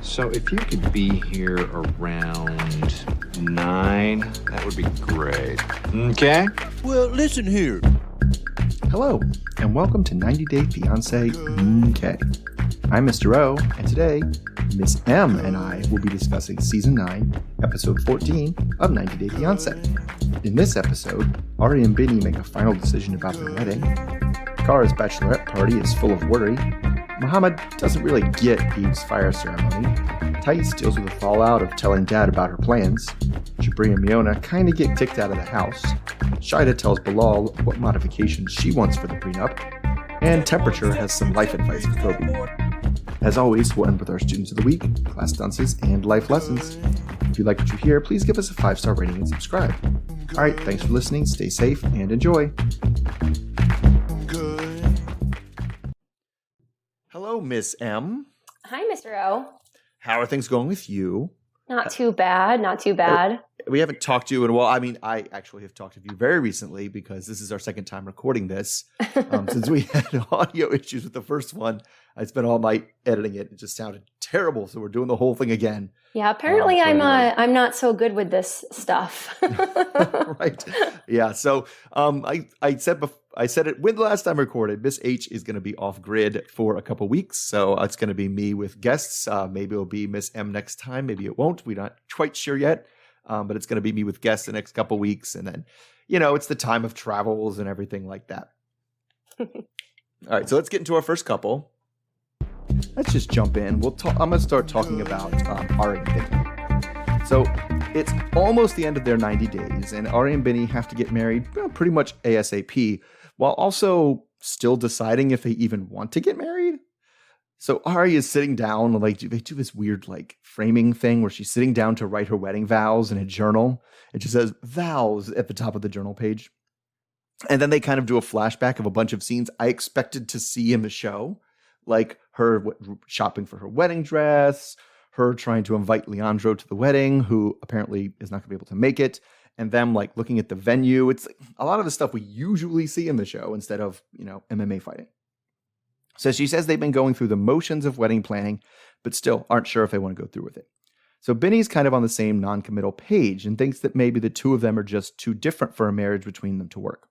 So if you could be here around 9, that would be great. Okay? Well, listen here. Hello, and welcome to 90 Day Fiancé. Okay. I'm Mr. O, and today, Miss M and I will be discussing Season 9, Episode 14 of 90 Day Fiancé. In this episode, Ari and Binny make a final decision about their wedding. Cara's bachelorette party is full of worry. Mohammed doesn't really get Eve's fire ceremony. Thais deals with the fallout of telling Dad about her plans. Jibri and Miona kind of get kicked out of the house. Shaeeda tells Bilal what modifications she wants for the prenup. And Temperature has some life advice for Kobe. As always, we'll end with our Students of the Week, class dances, and life lessons. If you like what you hear, please give us a 5-star rating and subscribe. Alright, thanks for listening, stay safe, and enjoy. Hello, Miss M. Hi, Mr. O. How are things going with you? Not too bad, not too bad. We haven't talked to you in a while. I mean, I actually have talked to you very recently because this is our second time recording this. Since we had audio issues with the first one, I spent all night editing it. It just sounded terrible, so we're doing the whole thing again. Yeah, apparently I'm not so good with this stuff. Right. Yeah. So I said it when the last time I recorded. Miss H is going to be off grid for a couple weeks, so it's going to be me with guests. Maybe it'll be Miss M next time. Maybe it won't. We're not quite sure yet. But it's going to be me with guests the next couple weeks, and then it's the time of travels and everything like that. All right. So let's get into our first couple. Let's just jump in. I'm going to start talking about Ari and Binny. So it's almost the end of their 90 days, and Ari and Binny have to get married pretty much ASAP, while also still deciding if they even want to get married. So Ari is sitting down, they do this weird framing thing where she's sitting down to write her wedding vows in a journal. It just says vows at the top of the journal page. And then they kind of do a flashback of a bunch of scenes I expected to see in the show, like her shopping for her wedding dress, her trying to invite Leandro to the wedding, who apparently is not going to be able to make it, and them looking at the venue. It's a lot of the stuff we usually see in the show instead of, MMA fighting. So she says they've been going through the motions of wedding planning, but still aren't sure if they want to go through with it. So Binny's kind of on the same non-committal page and thinks that maybe the two of them are just too different for a marriage between them to work.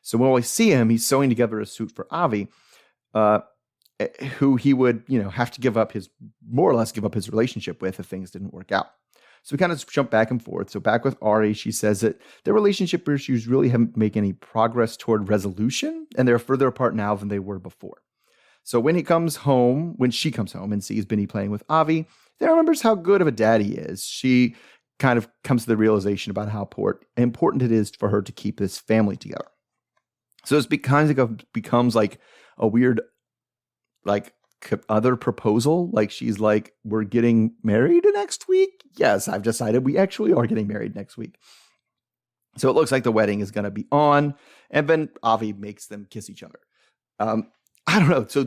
So when we see him, he's sewing together a suit for Avi, who he would, have to more or less give up his relationship with if things didn't work out. So we kind of jump back and forth. So back with Ari, she says that their relationship issues really haven't made any progress toward resolution, and they're further apart now than they were before. So when she comes home and sees Binny playing with Avi, they remembers how good of a dad he is. She kind of comes to the realization about how important it is for her to keep this family together. So it becomes like a weird, other proposal. She's like, we're getting married next week? Yes, I've decided we actually are getting married next week. So it looks like the wedding is going to be on, and then Avi makes them kiss each other. I don't know. So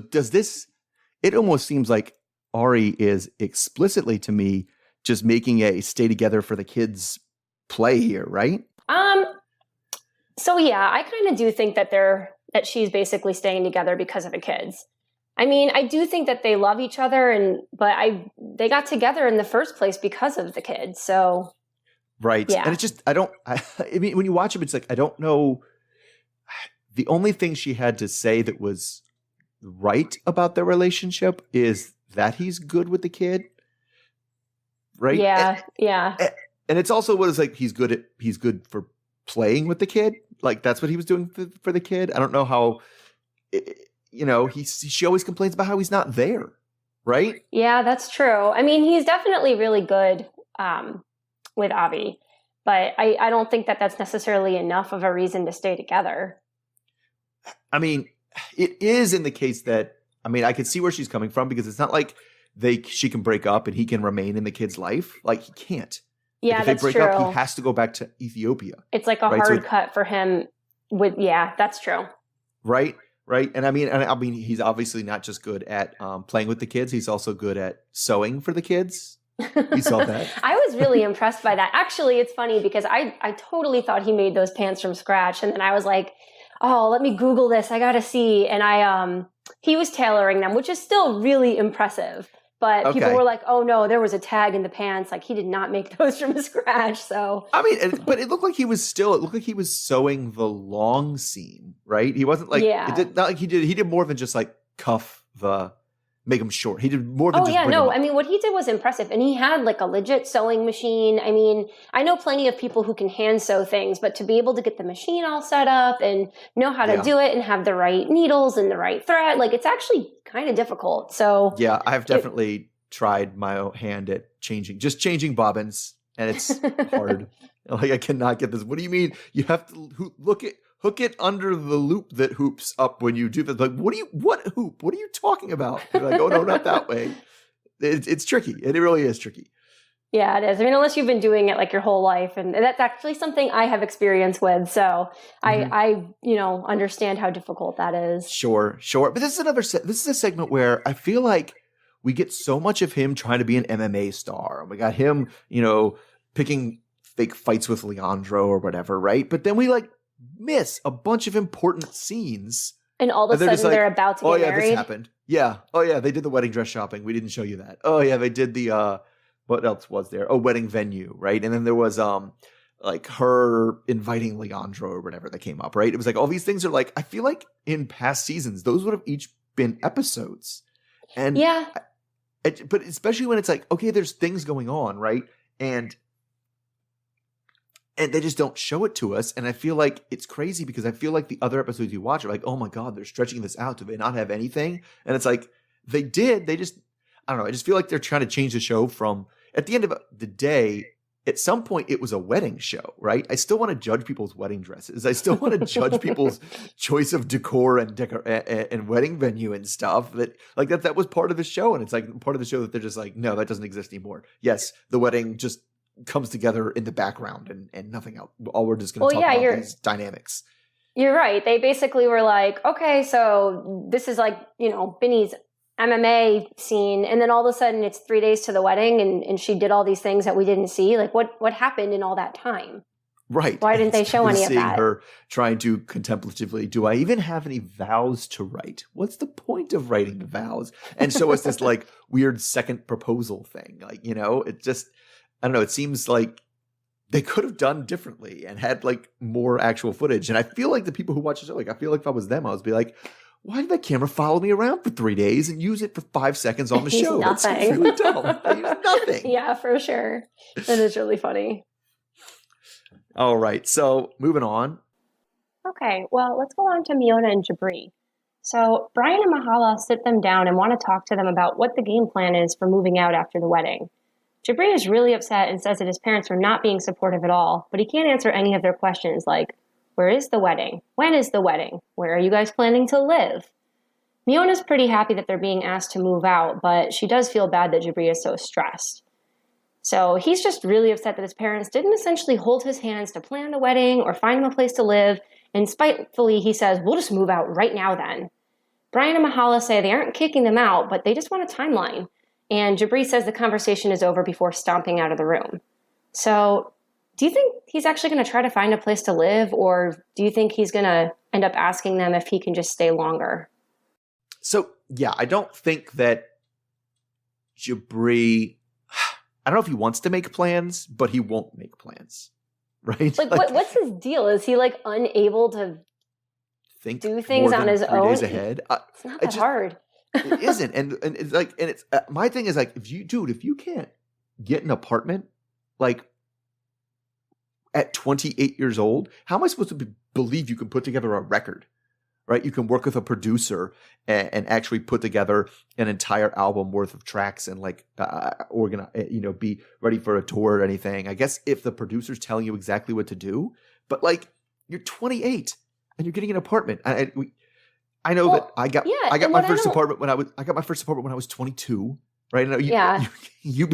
it almost seems like Ari is explicitly to me just making a stay together for the kids play here, right? So yeah, I kind of do think that she's basically staying together because of the kids. I mean, I do think that they love each other, but they got together in the first place because of the kids. So right. Yeah. And it's just, I mean, when you watch them, it's I don't know. The only thing she had to say that was right about their relationship is that he's good with the kid. Right? Yeah. Yeah. And it's also what it's he's good for playing with the kid. That's what he was doing for the kid. I don't know how, she always complains about how he's not there. Right? Yeah, that's true. I mean, he's definitely really good with Avi, but I don't think that that's necessarily enough of a reason to stay together. I mean, it is in the case that, I can see where she's coming from, because it's not like she can break up and he can remain in the kid's life. He can't. Yeah, if that's they break true. up, he has to go back to Ethiopia. It's like a hard cut for him. That's true. Right. And I mean, he's obviously not just good at playing with the kids. He's also good at sewing for the kids. We saw that. I was really impressed by that. Actually, it's funny because I totally thought he made those pants from scratch. And then I was like, oh, let me Google this. I got to see. And he was tailoring them, which is still really impressive. But people Okay. were like, "Oh no, there was a tag in the pants. Like he did not make those from scratch." So I mean, but it looked like he was sewing the long seam, right? He wasn't like, Yeah. it did not like he did more than just like cuff make them short. He did more than Oh just yeah, bring them no. up. I mean, what he did was impressive, and he had like a legit sewing machine. I mean, I know plenty of people who can hand sew things, but to be able to get the machine all set up and know how to Yeah. do it and have the right needles and the right thread, like it's actually kind of difficult. So Yeah, I've definitely tried my hand at changing bobbins, and it's hard. Like I cannot get this. What do you mean? You have to hook it under the loop that hoops up when you do this. Like, what hoop? What are you talking about? You're like, oh no, not that way. It's tricky. It really is tricky. Yeah, it is. I mean, unless you've been doing it like your whole life, and that's actually something I have experience with. So I understand how difficult that is. Sure. But this is a segment where I feel like we get so much of him trying to be an MMA star. We got him, picking fake fights with Leandro or whatever, right? But then we miss a bunch of important scenes. And all of a sudden they're about to get married. This happened. Yeah. Oh yeah, they did the wedding dress shopping. We didn't show you that. Oh yeah, they did the what else was there? Oh, wedding venue, right? And then there was her inviting Leandro or whatever that came up, right? It was like all these things are I feel like in past seasons those would have each been episodes. And yeah. But especially when it's okay, there's things going on, right? And they just don't show it to us. And I feel like it's crazy because I feel like the other episodes you watch are like, oh my God, they're stretching this out. Do they not have anything? And it's like, they did. They just, I don't know. I just feel like they're trying to change the show from, at the end of the day, at some point it was a wedding show, right? I still want to judge people's wedding dresses. I still want to judge people's choice of decor and wedding venue and stuff. That was part of the show. And it's part of the show that they're just like, no, that doesn't exist anymore. Yes, the wedding just comes together in the background and nothing else. All we're just going to talk about these dynamics. You're right. They basically were like, okay, so this is Binny's MMA scene, and then all of a sudden it's 3 days to the wedding, and she did all these things that we didn't see. Like what happened in all that time? Right. Why didn't they show any of that? Seeing her trying to contemplatively, do I even have any vows to write? What's the point of writing the vows? And so it's this weird second proposal thing. It just, I don't know. It seems like they could have done differently and had more actual footage. And I feel like the people who watch the show, I feel like if I was them, I would be like, why did that camera follow me around for 3 days and use it for 5 seconds on the show? That's really dumb. They use nothing. Yeah, for sure. That is really funny. All right. So moving on. Okay. Well, let's go on to Miona and Jabri. So Brian and Mahala sit them down and want to talk to them about what the game plan is for moving out after the wedding. Jibri is really upset and says that his parents are not being supportive at all, but he can't answer any of their questions like, where is the wedding? When is the wedding? Where are you guys planning to live? Miona's pretty happy that they're being asked to move out, but she does feel bad that Jibri is so stressed. So he's just really upset that his parents didn't essentially hold his hands to plan the wedding or find him a place to live, and spitefully he says, we'll just move out right now then. Brian and Mahala say they aren't kicking them out, but they just want a timeline. And Jibri says the conversation is over before stomping out of the room. So do you think he's actually going to try to find a place to live, or do you think he's going to end up asking them if he can just stay longer? So, yeah, I don't think that Jibri, I don't know if he wants to make plans, but he won't make plans, right? What's his deal? Is he unable to do things on his own? 3 days ahead? It's not that hard. It isn't. And it's my thing is if you can't get an apartment, at 28 years old, how am I supposed to believe you can put together a record, right? You can work with a producer and actually put together an entire album worth of tracks and organize, be ready for a tour or anything. I guess if the producer's telling you exactly what to do, but you're 28 and you're getting an apartment. I know that I got my first apartment when I was 22. Right? You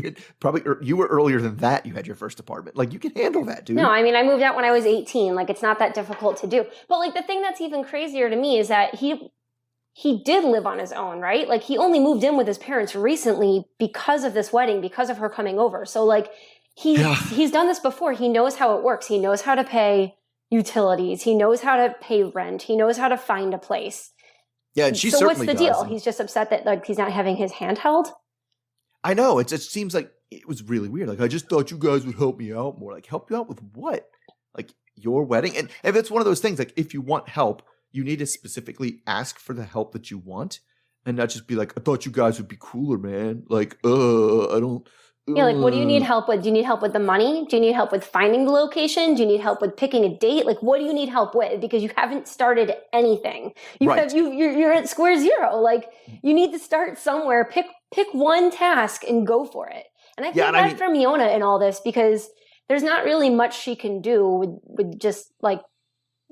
were earlier than that. You had your first apartment. You can handle that, dude. No, I mean, I moved out when I was 18. It's not that difficult to do. But the thing that's even crazier to me is that he did live on his own, right? He only moved in with his parents recently because of this wedding, because of her coming over. So he's done this before. He knows how it works. He knows how to pay utilities. He knows how to pay rent. He knows how to find a place. Yeah, and she so certainly what's the does. deal? He's just upset that he's not having his hand held? I know. It just seems like it was really weird. Like, I just thought you guys would help me out more. Like, help you out with what? Like, your wedding? And if it's one of those things, like, if you want help, you need to specifically ask for the help that you want and not just be like, I thought you guys would be cooler, man. Like, I don't. Yeah, like, what do you need help with? Do you need help with the money? Do you need help with finding the location? Do you need help with picking a date? Like, what do you need help with? Because you haven't started anything. You're at square zero. Like, you need to start somewhere. Pick one task and go for it. And I feel bad for Miona in all this because there's not really much she can do with just like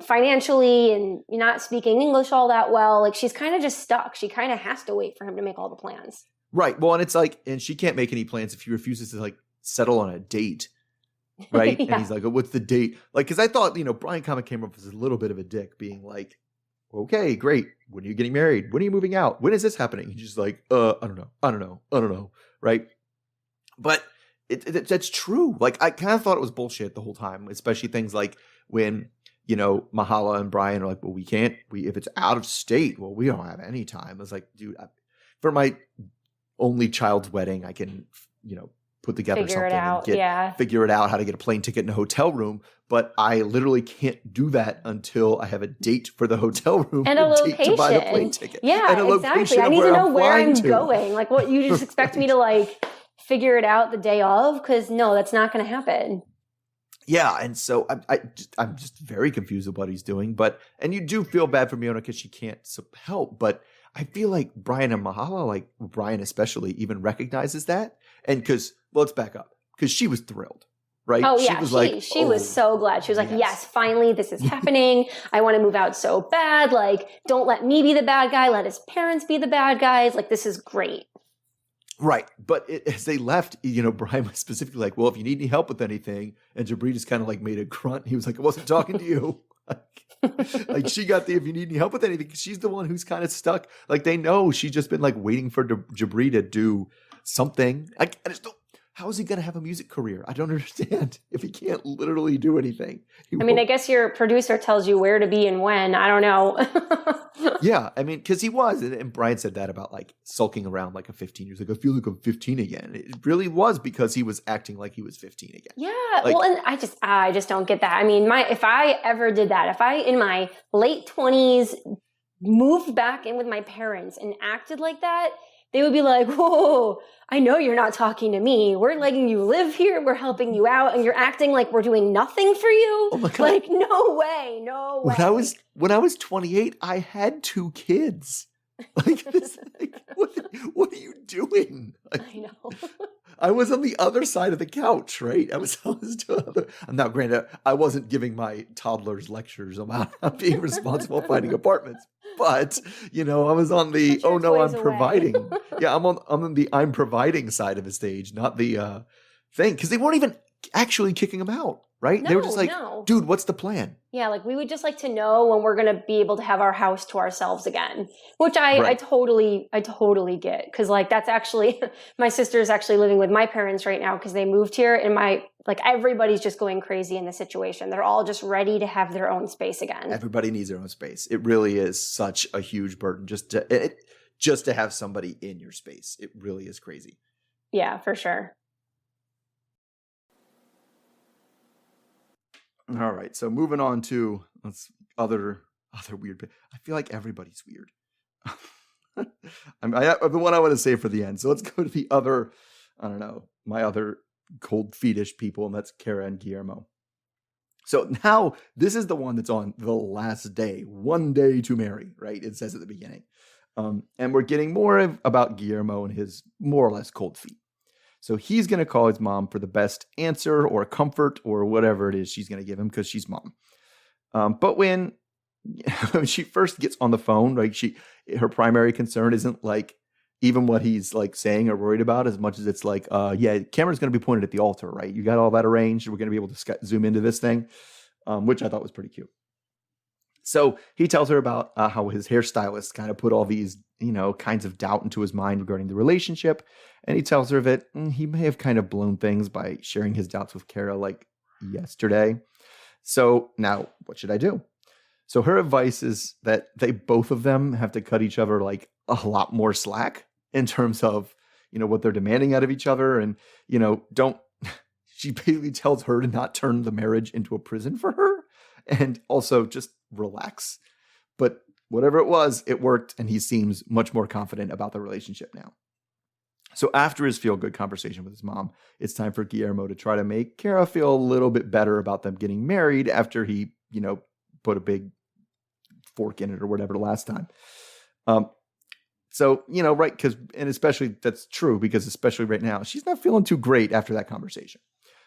financially, and you're not speaking English all that well. Like, she's kind of just stuck. She kind of has to wait for him to make all the plans. Right. Well, and it's like, and she can't make any plans if he refuses to like settle on a date. Right. Yeah. And he's like, oh, what's the date? Like, because I thought, Brian kind of came up as a little bit of a dick being like, okay, great. When are you getting married? When are you moving out? When is this happening? He's just like, I don't know. Right. But that's true. Like, I kind of thought it was bullshit the whole time, especially things like when, Mahala and Brian are like, well, if it's out of state, well, we don't have any time. I was like, dude, for my only child's wedding, I can, put together Figure something and figure it out how to get a plane ticket and a hotel room. But I literally can't do that until I have a date for the hotel room and a location date to buy the plane ticket. Yeah, and a exactly. I need to know where I'm going. Like, what, you just expect me to like figure it out the day of? Because no, that's not going to happen. Yeah, and so I'm just very confused with what he's doing. And you do feel bad for Miona because she can't help. But I feel like Brian and Mahala, like Brian especially, even recognizes that. And because, let's back up, because she was thrilled, right? Oh yeah, she was so glad. She was like, yes, finally, this is happening. I want to move out so bad. Like, don't let me be the bad guy. Let his parents be the bad guys. Like, this is great. Right. But as they left, Brian was specifically like, well, if you need any help with anything, and Jibri just kind of like made a grunt. He was like, I wasn't talking to you. Like she got if you need any help with anything, she's the one who's kind of stuck. Like, they know she's just been like waiting for Jibri to do something. I just don't. How is he going to have a music career? I don't understand if he can't literally do anything. I guess your producer tells you where to be and when. I don't know. Yeah, because he was. And Brian said that about like sulking around like a 15 years ago. I feel like I'm 15 again. It really was because he was acting like he was 15 again. Yeah, and I just don't get that. If I ever did that, if I in my late 20s moved back in with my parents and acted like that, they would be like, whoa, I know you're not talking to me. We're letting you live here. We're helping you out. And you're acting like we're doing nothing for you. Oh my God. Like, no way. When I was 28, I had 2 kids. Like, what are you doing? Like, I know. I was on the other side of the couch, right? I was now, granted, I wasn't giving my toddlers lectures about being responsible finding apartments. But, I was on the, oh no, I'm providing. Yeah, I'm on the I'm providing side of the stage, not the thing. Because they weren't even actually kicking him out, right? They were just like, dude, what's the plan? Yeah, like we would just like to know when we're going to be able to have our house to ourselves again, which I totally get. Because like that's actually, my sister is actually living with my parents right now because they moved here, and everybody's just going crazy in the situation. They're all just ready to have their own space again. Everybody needs their own space. It really is such a huge burden just to have somebody in your space. It really is crazy. Yeah, for sure. All right, so moving on to other weird. I feel like everybody's weird. I have the one I want to say for the end. So let's go to the other. I don't know, my other cold feetish people, and that's Cara and Guillermo. So now this is the one that's on the last day, one day to marry. Right? It says at the beginning, and we're getting more about Guillermo and his more or less cold feet. So he's going to call his mom for the best answer or comfort or whatever it is she's going to give him because she's mom. But when she first gets on the phone, like her primary concern isn't like even what he's like saying or worried about as much as it's like, camera's going to be pointed at the altar, right? You got all that arranged. We're going to be able to zoom into this thing, which I thought was pretty cute. So he tells her about how his hairstylist kind of put all these, kinds of doubt into his mind regarding the relationship. And he tells her that he may have kind of blown things by sharing his doubts with Cara like yesterday. So now what should I do? So her advice is that both of them have to cut each other like a lot more slack in terms of, what they're demanding out of each other. And, she basically tells her to not turn the marriage into a prison for her and also just relax. But whatever it was, it worked. And he seems much more confident about the relationship now. So after his feel-good conversation with his mom, it's time for Guillermo to try to make Cara feel a little bit better about them getting married after he, put a big fork in it or whatever the last time. So, right, and especially that's true because especially right now, she's not feeling too great after that conversation.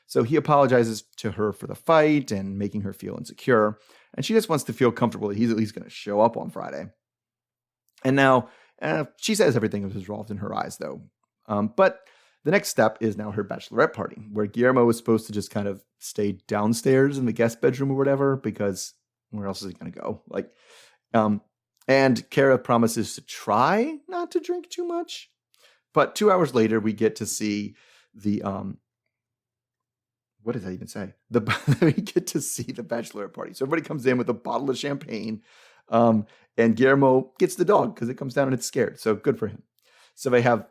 So he apologizes to her for the fight and making her feel insecure. And she just wants to feel comfortable that he's at least going to show up on Friday. And now she says everything was resolved in her eyes, though. But the next step is now her bachelorette party, where Guillermo was supposed to just kind of stay downstairs in the guest bedroom or whatever, because where else is he going to go? And Cara promises to try not to drink too much. But 2 hours later, we get to see the what does that even say? We get to see the bachelorette party. So everybody comes in with a bottle of champagne, and Guillermo gets the dog because it comes down and it's scared. So good for him. So they have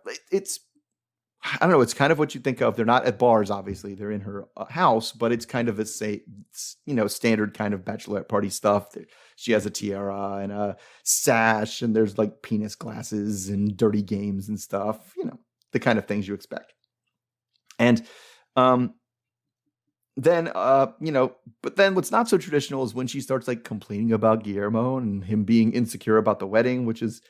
I don't know. It's kind of what you think of. They're not at bars, obviously. They're in her house, but it's kind of standard kind of bachelorette party stuff. She has a tiara and a sash, and there's like penis glasses and dirty games and stuff. The kind of things you expect. And then but then what's not so traditional is when she starts like complaining about Guillermo and him being insecure about the wedding, which is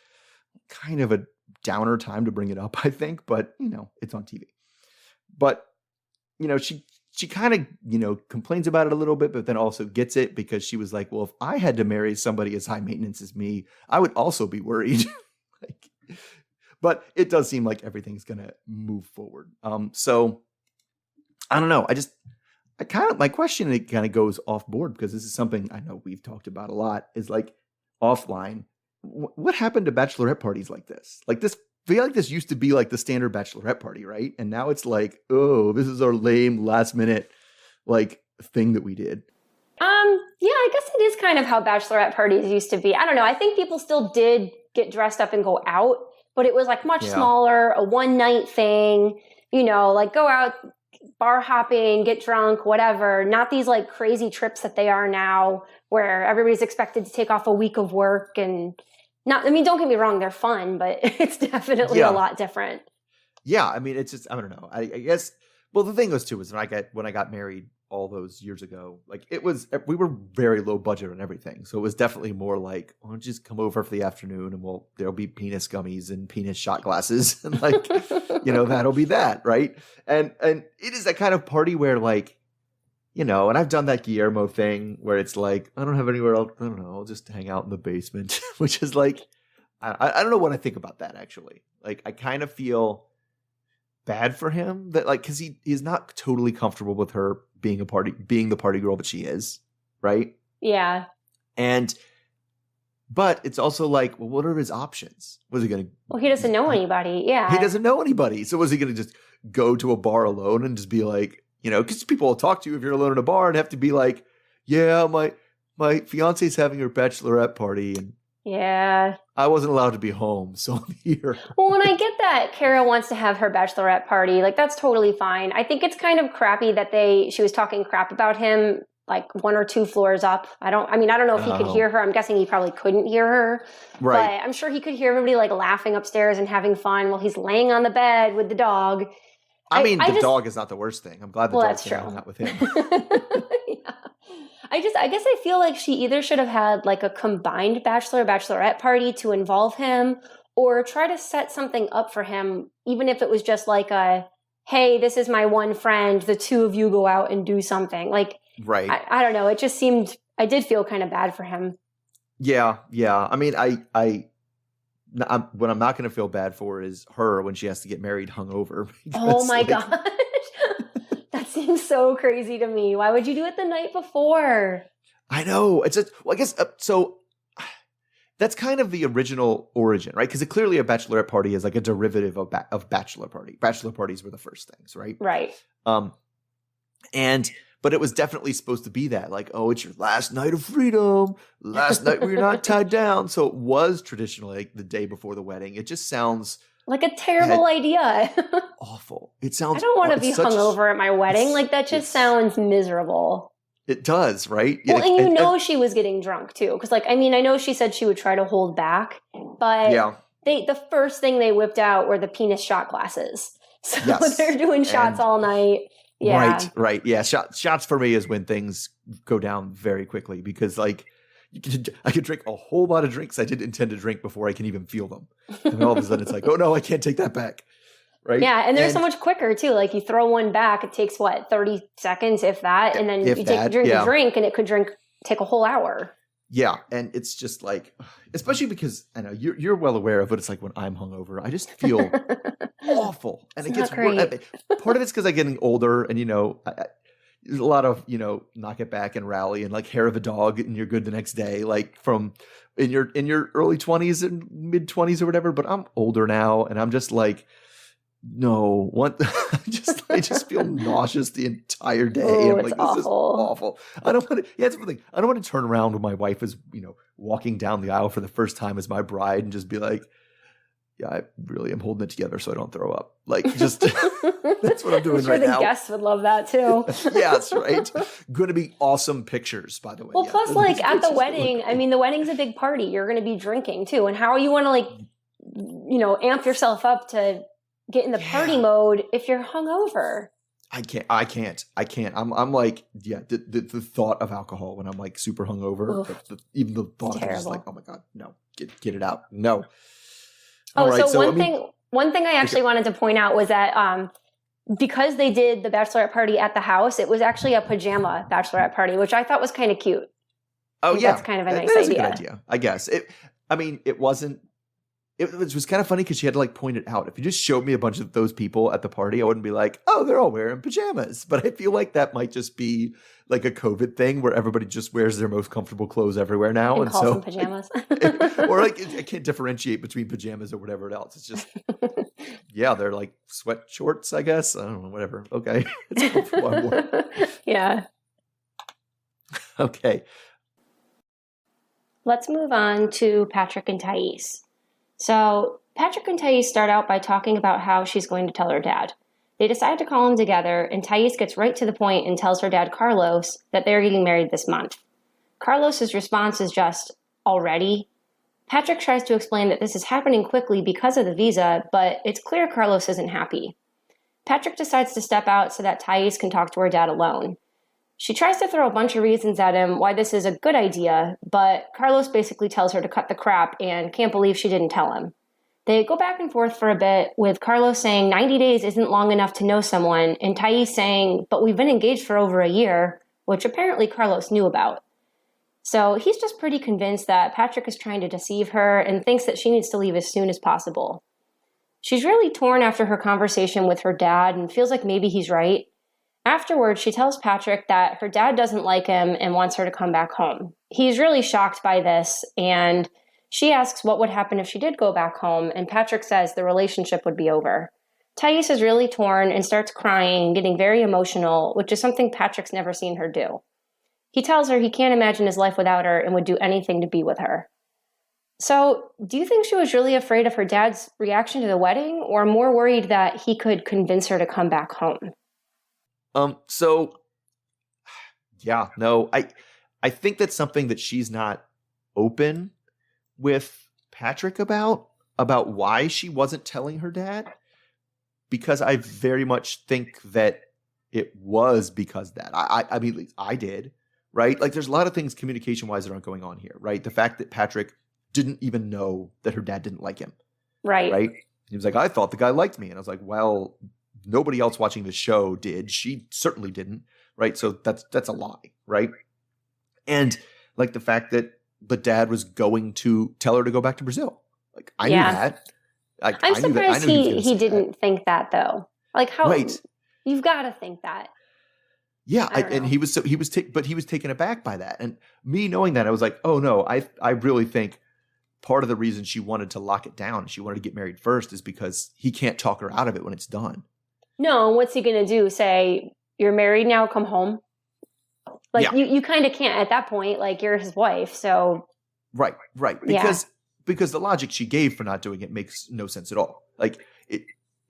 kind of a downer time to bring it up, I think, but it's on TV. But she kind of complains about it a little bit, but then also gets it because she was like, well, if I had to marry somebody as high maintenance as me, I would also be worried. But it does seem like everything's gonna move forward. So I don't know. My question, it kind of goes off board because this is something I know we've talked about a lot, is like offline. What happened to bachelorette parties like this? I feel like this used to be like the standard bachelorette party, right? And now it's like, oh, this is our lame last minute thing that we did. Yeah, I guess it is kind of how bachelorette parties used to be. I don't know. I think people still did get dressed up and go out, but it was like much smaller, a one night thing, go out bar hopping, get drunk, whatever. Not these like crazy trips that they are now where everybody's expected to take off a week of work and don't get me wrong, they're fun, but it's definitely a lot different. Yeah. I mean, it's just, I don't know. I guess, well, the thing was too, is when I got married all those years ago, we were very low budget on everything. So it was definitely more like, why don't you just come over for the afternoon and there'll be penis gummies and penis shot glasses and that'll be that. Right. And it is that kind of party where and I've done that Guillermo thing where it's like, I don't have anywhere else. I don't know. I'll just hang out in the basement, which is I don't know what I think about that actually. I kind of feel bad for him that cause he's not totally comfortable with her being the party girl, but she is, right? Yeah. But it's also well, what are his options? Was he going to? Well, he doesn't know anybody. Yeah. He doesn't know anybody. So was he going to just go to a bar alone and just be like, because people will talk to you if you're alone in a bar and have to be like, yeah, my fiance's having her bachelorette party and yeah, I wasn't allowed to be home, so I'm here. Well, when I get that Cara wants to have her bachelorette party, that's totally fine. I think it's kind of crappy that she was talking crap about him 1 or 2 floors up. I don't know if he could hear her. I'm guessing he probably couldn't hear her. Right. But I'm sure he could hear everybody laughing upstairs and having fun while he's laying on the bed with the dog. The dog is not the worst thing. I'm glad the dog's hanging out with him. Yeah. I guess I feel like she either should have had a combined bachelorette party to involve him or try to set something up for him, even if it was just hey, this is my one friend, the two of you go out and do something. Right. I don't know. It just seemed, I did feel kind of bad for him. Yeah. Yeah. I mean, what I'm not going to feel bad for is her when she has to get married hungover. Oh my gosh. That seems so crazy to me. Why would you do it the night before? I know. It's just, I guess, so that's kind of the original origin, right? Because clearly a bachelorette party is a derivative of bachelor party. Bachelor parties were the first things, right? Right. But it was definitely supposed to be that, it's your last night of freedom, last night where you're not tied down. So it was traditionally the day before the wedding. It just sounds Like a terrible idea. Awful. It sounds. I don't want to be such, hungover at my wedding. Like that just sounds miserable. It does, right? Well, and you know she was getting drunk too, because like I mean I know she said she would try to hold back, but the first thing they whipped out were the penis shot glasses. So they're doing shots all night. Yeah. Right. Yeah. Shots for me is when things go down very quickly because like I could drink a whole lot of drinks I didn't intend to drink before I can even feel them. And all of a sudden it's like, oh no, I can't take that back. Right. Yeah. And they're so much quicker too. Like you throw one back, it takes 30 seconds, if that. And then you drink a drink and it could take a whole hour. Yeah. And it's just like, especially because I know you're well aware of what it's like when I'm hungover. I just feel awful. And it gets worse. Part of it's because I'm getting older and, there's a lot of, knock it back and rally and like hair of a dog and you're good the next day, like from in your early 20s and mid 20s or whatever. But I'm older now and I'm just like, no, what? I just feel nauseous the entire day. Oh, I'm like, this is awful. I don't want to. Yeah, that's the thing. I don't want to turn around when my wife is, walking down the aisle for the first time as my bride and just be like, yeah, I really am holding it together so I don't throw up. Like, just that's what I'm doing right now. The guests would love that too. Yeah, that's right. Going to be awesome pictures, by the way. Well, plus, like at the wedding, I mean, the wedding's a big party. You're going to be drinking too, and how you want to amp yourself up to get in the party mode if you're hungover. I can't. I'm like, the thought of alcohol when I'm like super hungover, even the thought of it is like, oh my God, no, get it out. No. One thing I actually wanted to point out was that because they did the bachelorette party at the house, it was actually a pajama bachelorette party, which I thought was kind of cute. Oh yeah. That's kind of a nice idea. That's a good idea, I guess. It wasn't. It was kind of funny because she had to like point it out. If you just showed me a bunch of those people at the party, I wouldn't be like, oh, they're all wearing pajamas. But I feel like that might just be like a COVID thing where everybody just wears their most comfortable clothes everywhere now. And calls so them pajamas. or like I can't differentiate between pajamas or whatever else. It's just, they're like sweat shorts, I guess. I don't know, whatever. Okay. It's one more. Yeah. Okay. Let's move on to Patrick and Thais. So Patrick and Thais start out by talking about how she's going to tell her dad. They decide to call him together, and Thais gets right to the point and tells her dad, Carlos, that they're getting married this month. Carlos's response is just, already? Patrick tries to explain that this is happening quickly because of the visa, but it's clear Carlos isn't happy. Patrick decides to step out so that Thais can talk to her dad alone. She tries to throw a bunch of reasons at him why this is a good idea, but Carlos basically tells her to cut the crap and can't believe she didn't tell him. They go back and forth for a bit, with Carlos saying 90 days isn't long enough to know someone, and Thais saying, but we've been engaged for over a year, which apparently Carlos knew about. So he's just pretty convinced that Patrick is trying to deceive her and thinks that she needs to leave as soon as possible. She's really torn after her conversation with her dad and feels like maybe he's right. Afterwards, she tells Patrick that her dad doesn't like him and wants her to come back home. He's really shocked by this, and she asks what would happen if she did go back home, and Patrick says the relationship would be over. Thais is really torn and starts crying, getting very emotional, which is something Patrick's never seen her do. He tells her he can't imagine his life without her and would do anything to be with her. So, do you think she was really afraid of her dad's reaction to the wedding, or more worried that he could convince her to come back home? I think that's something that she's not open with Patrick about why she wasn't telling her dad, because I very much think that it was because of that. I mean, at least I did, right? Like there's a lot of things communication-wise that aren't going on here, right? The fact that Patrick didn't even know that her dad didn't like him. Right. He was like, I thought the guy liked me. And I was like, well, nobody else watching the show did. She certainly didn't, right? So that's a lie, right? And like the fact that the dad was going to tell her to go back to Brazil. Like I knew that. I'm surprised he didn't think that though. Like how? Right. You've got to think that. Yeah, and he was taken aback by that. And me knowing that, I was like, oh no, I really think part of the reason she wanted to lock it down, she wanted to get married first, is because he can't talk her out of it when it's done. No, what's he going to do? Say, you're married now, come home? Like, you kind of can't at that point. Like, you're his wife, so. Right. Because the logic she gave for not doing it makes no sense at all. Like,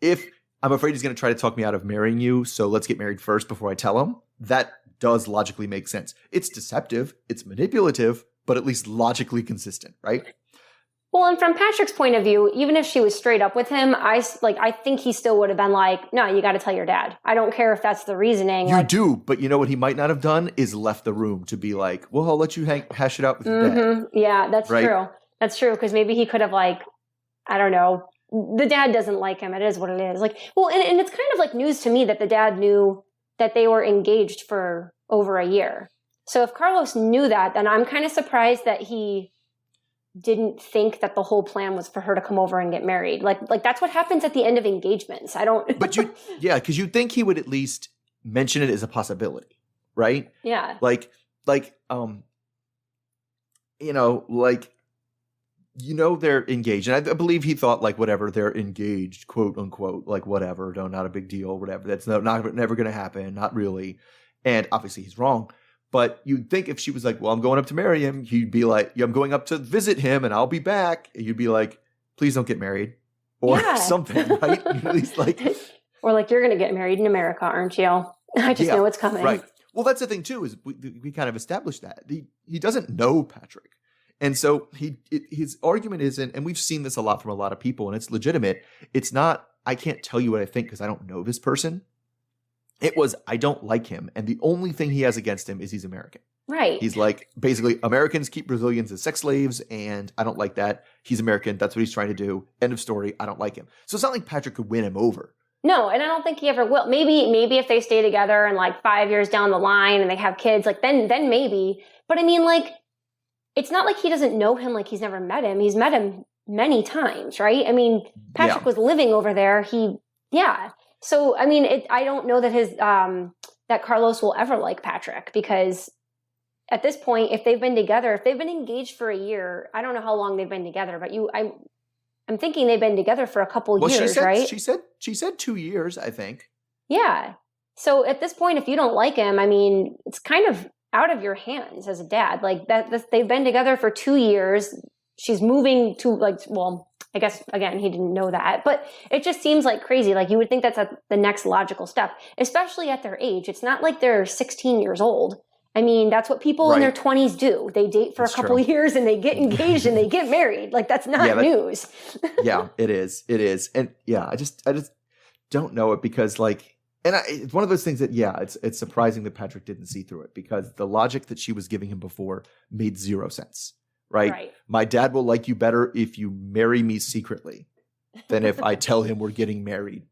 if I'm afraid he's going to try to talk me out of marrying you, so let's get married first before I tell him, that does logically make sense. It's deceptive, it's manipulative, but at least logically consistent, right? Well, and from Patrick's point of view, even if she was straight up with him, I think he still would have been like, no, you got to tell your dad. I don't care if that's the reasoning. You do, but you know what he might not have done is left the room to be like, well, I'll let you hash it out with your dad. Yeah, that's true. That's true, because maybe he could have I don't know, the dad doesn't like him. It is what it is. And it's kind of like news to me that the dad knew that they were engaged for over a year. So if Carlos knew that, then I'm kind of surprised that he didn't think that the whole plan was for her to come over and get married. Like that's what happens at the end of engagements. I don't. But because you'd think he would at least mention it as a possibility, right? Yeah. They're engaged. And I believe he thought whatever, they're engaged, quote unquote, whatever, not a big deal, whatever. That's never going to happen. Not really. And obviously he's wrong. But you'd think if she was like, well, I'm going up to marry him, he'd be like, yeah, I'm going up to visit him and I'll be back. And you'd be like, please don't get married or something, right? At least or you're going to get married in America, aren't you? I just know it's coming. Right. Well, that's the thing too, is we kind of established that he doesn't know Patrick. And so his argument isn't, and we've seen this a lot from a lot of people and it's legitimate. It's not, I can't tell you what I think because I don't know this person. It was, I don't like him. And the only thing he has against him is he's American. Right. He's basically, Americans keep Brazilians as sex slaves, and I don't like that. He's American. That's what he's trying to do. End of story. I don't like him. So it's not like Patrick could win him over. No, and I don't think he ever will. Maybe if they stay together and 5 years down the line and they have kids, then maybe. But I mean, it's not like he doesn't know him, he's never met him. He's met him many times, right? I mean, Patrick was living over there. So, I mean, I don't know that that Carlos will ever like Patrick, because at this point, if they've been engaged for a year, I don't know how long they've been together, but I'm thinking they've been together for a couple years, right? She said 2 years, I think. Yeah. So at this point, if you don't like him, I mean, it's kind of out of your hands as a dad. They've been together for 2 years. She's moving to I guess, again, he didn't know that, but it just seems crazy. You would think that's the next logical step, especially at their age. It's not like they're 16 years old. I mean, that's what people in their 20s do. They date for a couple years and they get engaged and they get married. That's not news. Yeah, it is. It is. And I just don't know it because it's one of those things that, it's surprising that Patrick didn't see through it, because the logic that she was giving him before made zero sense. Right? My dad will like you better if you marry me secretly than if I tell him we're getting married.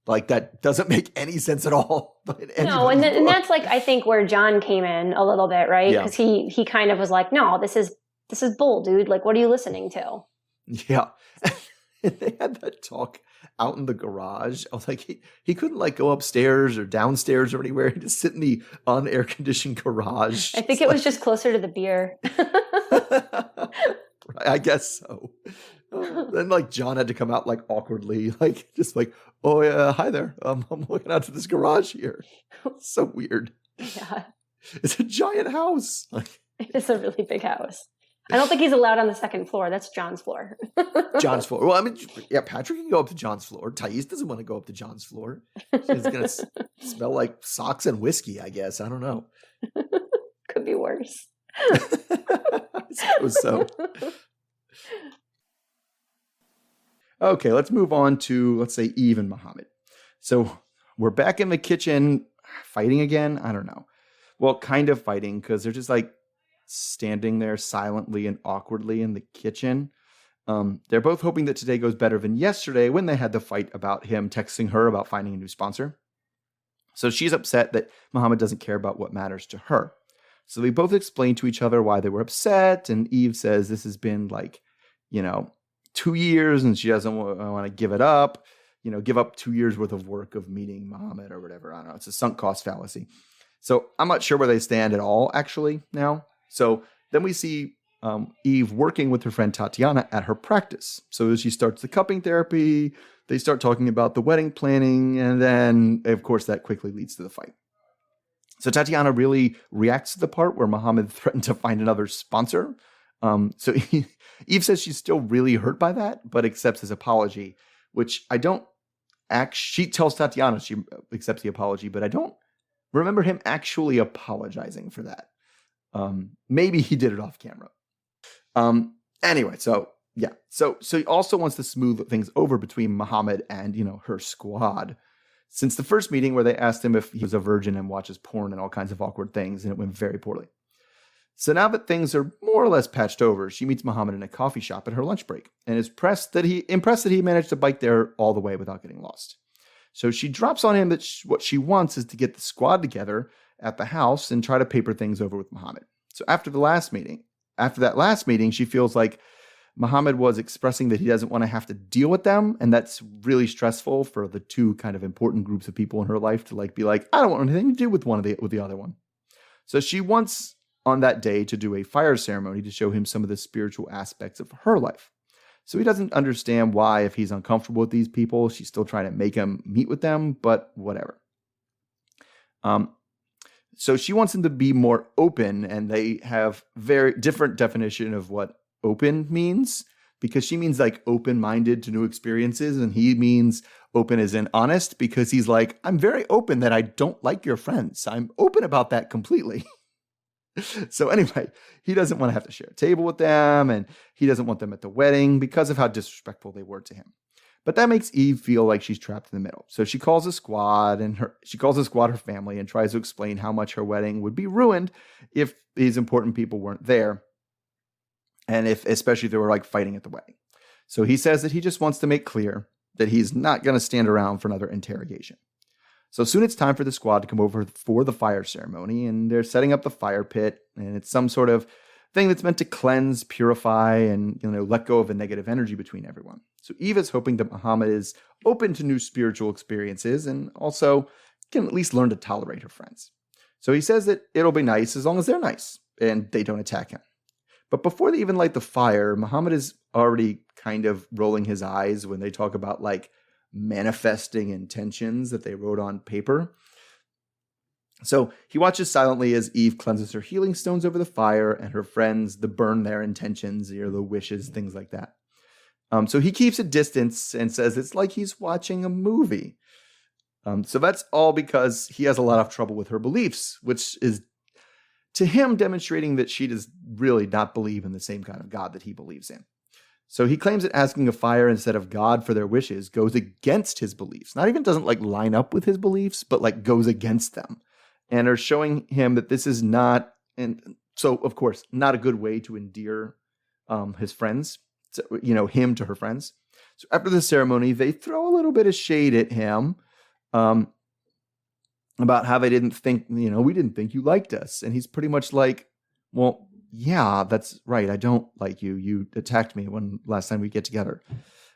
That doesn't make any sense at all. No, and that's I think where John came in a little bit, right? Because he kind of was like, no, this is bull, dude. What are you listening to? Yeah. They had that talk out in the garage. I was like, he couldn't go upstairs or downstairs or anywhere. He just sit in the unair conditioned garage. I think it was just closer to the beer. I guess so. Then John had to come out awkwardly, oh yeah, hi there. I'm looking out to this garage here. It's so weird. Yeah. It's a giant house. It is a really big house. I don't think he's allowed on the second floor. That's John's floor. John's floor. Well, I mean, Patrick can go up to John's floor. Thais doesn't want to go up to John's floor. She's going to smell like socks and whiskey, I guess. I don't know. Could be worse. I suppose so. Okay, let's move on to, let's say, Eve and Mohammed. So we're back in the kitchen fighting again. I don't know. Well, kind of fighting, because they're just standing there silently and awkwardly in the kitchen. They're both hoping that today goes better than yesterday when they had the fight about him texting her about finding a new sponsor. So she's upset that Mohammed doesn't care about what matters to her. So they both explain to each other why they were upset. And Eve says this has been 2 years and she doesn't want to give it up, give up 2 years worth of work of meeting Mohammed or whatever. I don't know. It's a sunk cost fallacy. So I'm not sure where they stand at all, actually, now. So then we see Eve working with her friend Tatiana at her practice. So as she starts the cupping therapy, they start talking about the wedding planning. And then, of course, that quickly leads to the fight. So Tatiana really reacts to the part where Mohammed threatened to find another sponsor. So Eve says she's still really hurt by that, but accepts his apology, which I don't she tells Tatiana she accepts the apology, but I don't remember him actually apologizing for that. Maybe he did it off camera. Anyway, so yeah. So he also wants to smooth things over between Mohammed and, her squad. Since the first meeting where they asked him if he was a virgin and watches porn and all kinds of awkward things, and it went very poorly. So now that things are more or less patched over, she meets Mohammed in a coffee shop at her lunch break and is impressed that he managed to bike there all the way without getting lost. So she drops on him that what she wants is to get the squad together at the house and try to paper things over with Mohammed. So after that last meeting, she feels like Mohammed was expressing that he doesn't want to have to deal with them, and that's really stressful for the two kind of important groups of people in her life to be like, I don't want anything to do with the other one. So she wants on that day to do a fire ceremony to show him some of the spiritual aspects of her life. So he doesn't understand why, if he's uncomfortable with these people, she's still trying to make him meet with them, but whatever. So she wants him to be more open, and they have very different definition of what open means, because she means like open-minded to new experiences, and he means open as in honest, because he's like, I'm very open that I don't like your friends. I'm open about that completely. So anyway, he doesn't want to have to share a table with them, and he doesn't want them at the wedding because of how disrespectful they were to him. But that makes Eve feel like she's trapped in the middle. So she calls the squad her family and tries to explain how much her wedding would be ruined if these important people weren't there. And especially if they were fighting at the wedding. So he says that he just wants to make clear that he's not going to stand around for another interrogation. So soon it's time for the squad to come over for the fire ceremony, and they're setting up the fire pit, and it's some sort of thing that's meant to cleanse, purify, and let go of the negative energy between everyone. So Eve is hoping that Mohammed is open to new spiritual experiences and also can at least learn to tolerate her friends. So he says that it'll be nice as long as they're nice and they don't attack him. But before they even light the fire, Mohammed is already kind of rolling his eyes when they talk about manifesting intentions that they wrote on paper. So he watches silently as Eve cleanses her healing stones over the fire and her friends to burn their intentions, the wishes, things like that. So he keeps a distance and says it's like he's watching a movie. So that's all because he has a lot of trouble with her beliefs, which is to him demonstrating that she does really not believe in the same kind of God that he believes in. So he claims that asking a fire instead of God for their wishes goes against his beliefs. Not even doesn't line up with his beliefs, but goes against them. And are showing him that this is not, and so of course, not a good way to endear his friends, him to her friends. So after the ceremony, they throw a little bit of shade at him about how they didn't think, we didn't think you liked us. And he's pretty much like, well, yeah, that's right. I don't like you. You attacked me last time we get together.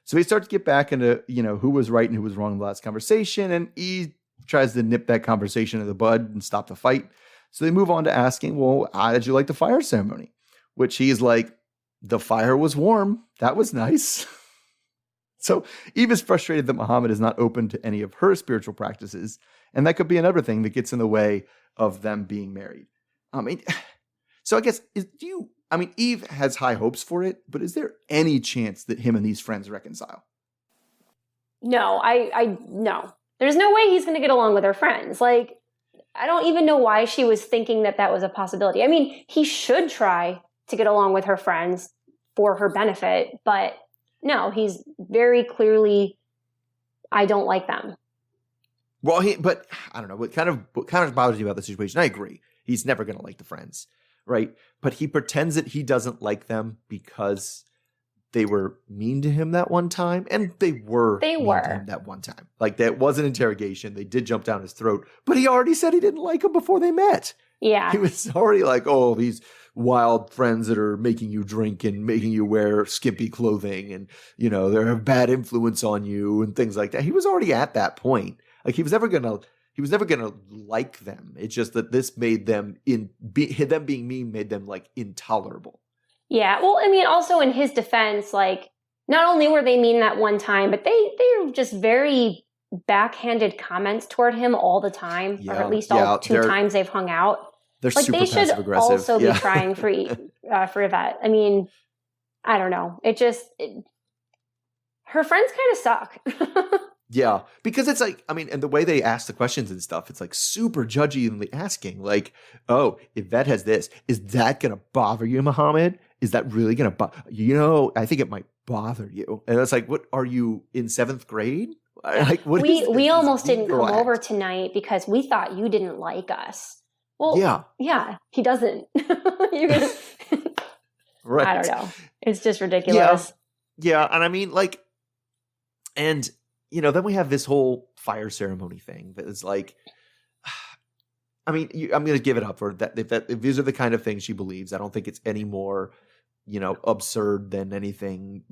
So he starts to get back into, who was right and who was wrong in the last conversation. And he tries to nip that conversation in the bud and stop the fight. So they move on to asking, well, how did you like the fire ceremony? Which he's like, the fire was warm. That was nice. So Eve is frustrated that Mohammed is not open to any of her spiritual practices. And that could be another thing that gets in the way of them being married. So I guess, Eve has high hopes for it, but is there any chance that him and these friends reconcile? No, no. There's no way he's going to get along with her friends. I don't even know why she was thinking that was a possibility. He should try to get along with her friends for her benefit, but no, he's very clearly, I don't like them. Well, but I don't know what kind of bothers you about the situation. I agree. He's never going to like the friends, right? But he pretends that he doesn't like them because they were mean to him that one time, and they were mean to him that one time. That was an interrogation. They did jump down his throat, but he already said he didn't like him before they met. Yeah. He was already like, oh, these wild friends that are making you drink and making you wear skimpy clothing and, they're a bad influence on you and things like that. He was already at that point. He was never gonna like them. It's just that this made them them being mean made them intolerable. Yeah. Well, also in his defense, not only were they mean that one time, but they were just very backhanded comments toward him all the time, or at least all two times they've hung out. They're super passive aggressive. They should also be trying for Yvette. I don't know. Her friends kind of suck. Yeah, because it's like, I mean, and the way they ask the questions and stuff, it's like super judgy asking, like, oh, if that has this, is that going to bother you, Mohammed? Is that really going to bother you? I think it might bother you. And it's like, what are you in 7th grade? Like, what is this? We almost This didn't girl come act. over tonight because we thought you didn't like us. Well, yeah, he doesn't. You're gonna, Right. I don't know. It's just ridiculous. Yeah, and I mean, like, and then we have this whole fire ceremony thing that is like, I mean, I'm going to give it up for that. If these are the kind of things she believes, I don't think it's any more, absurd than anything.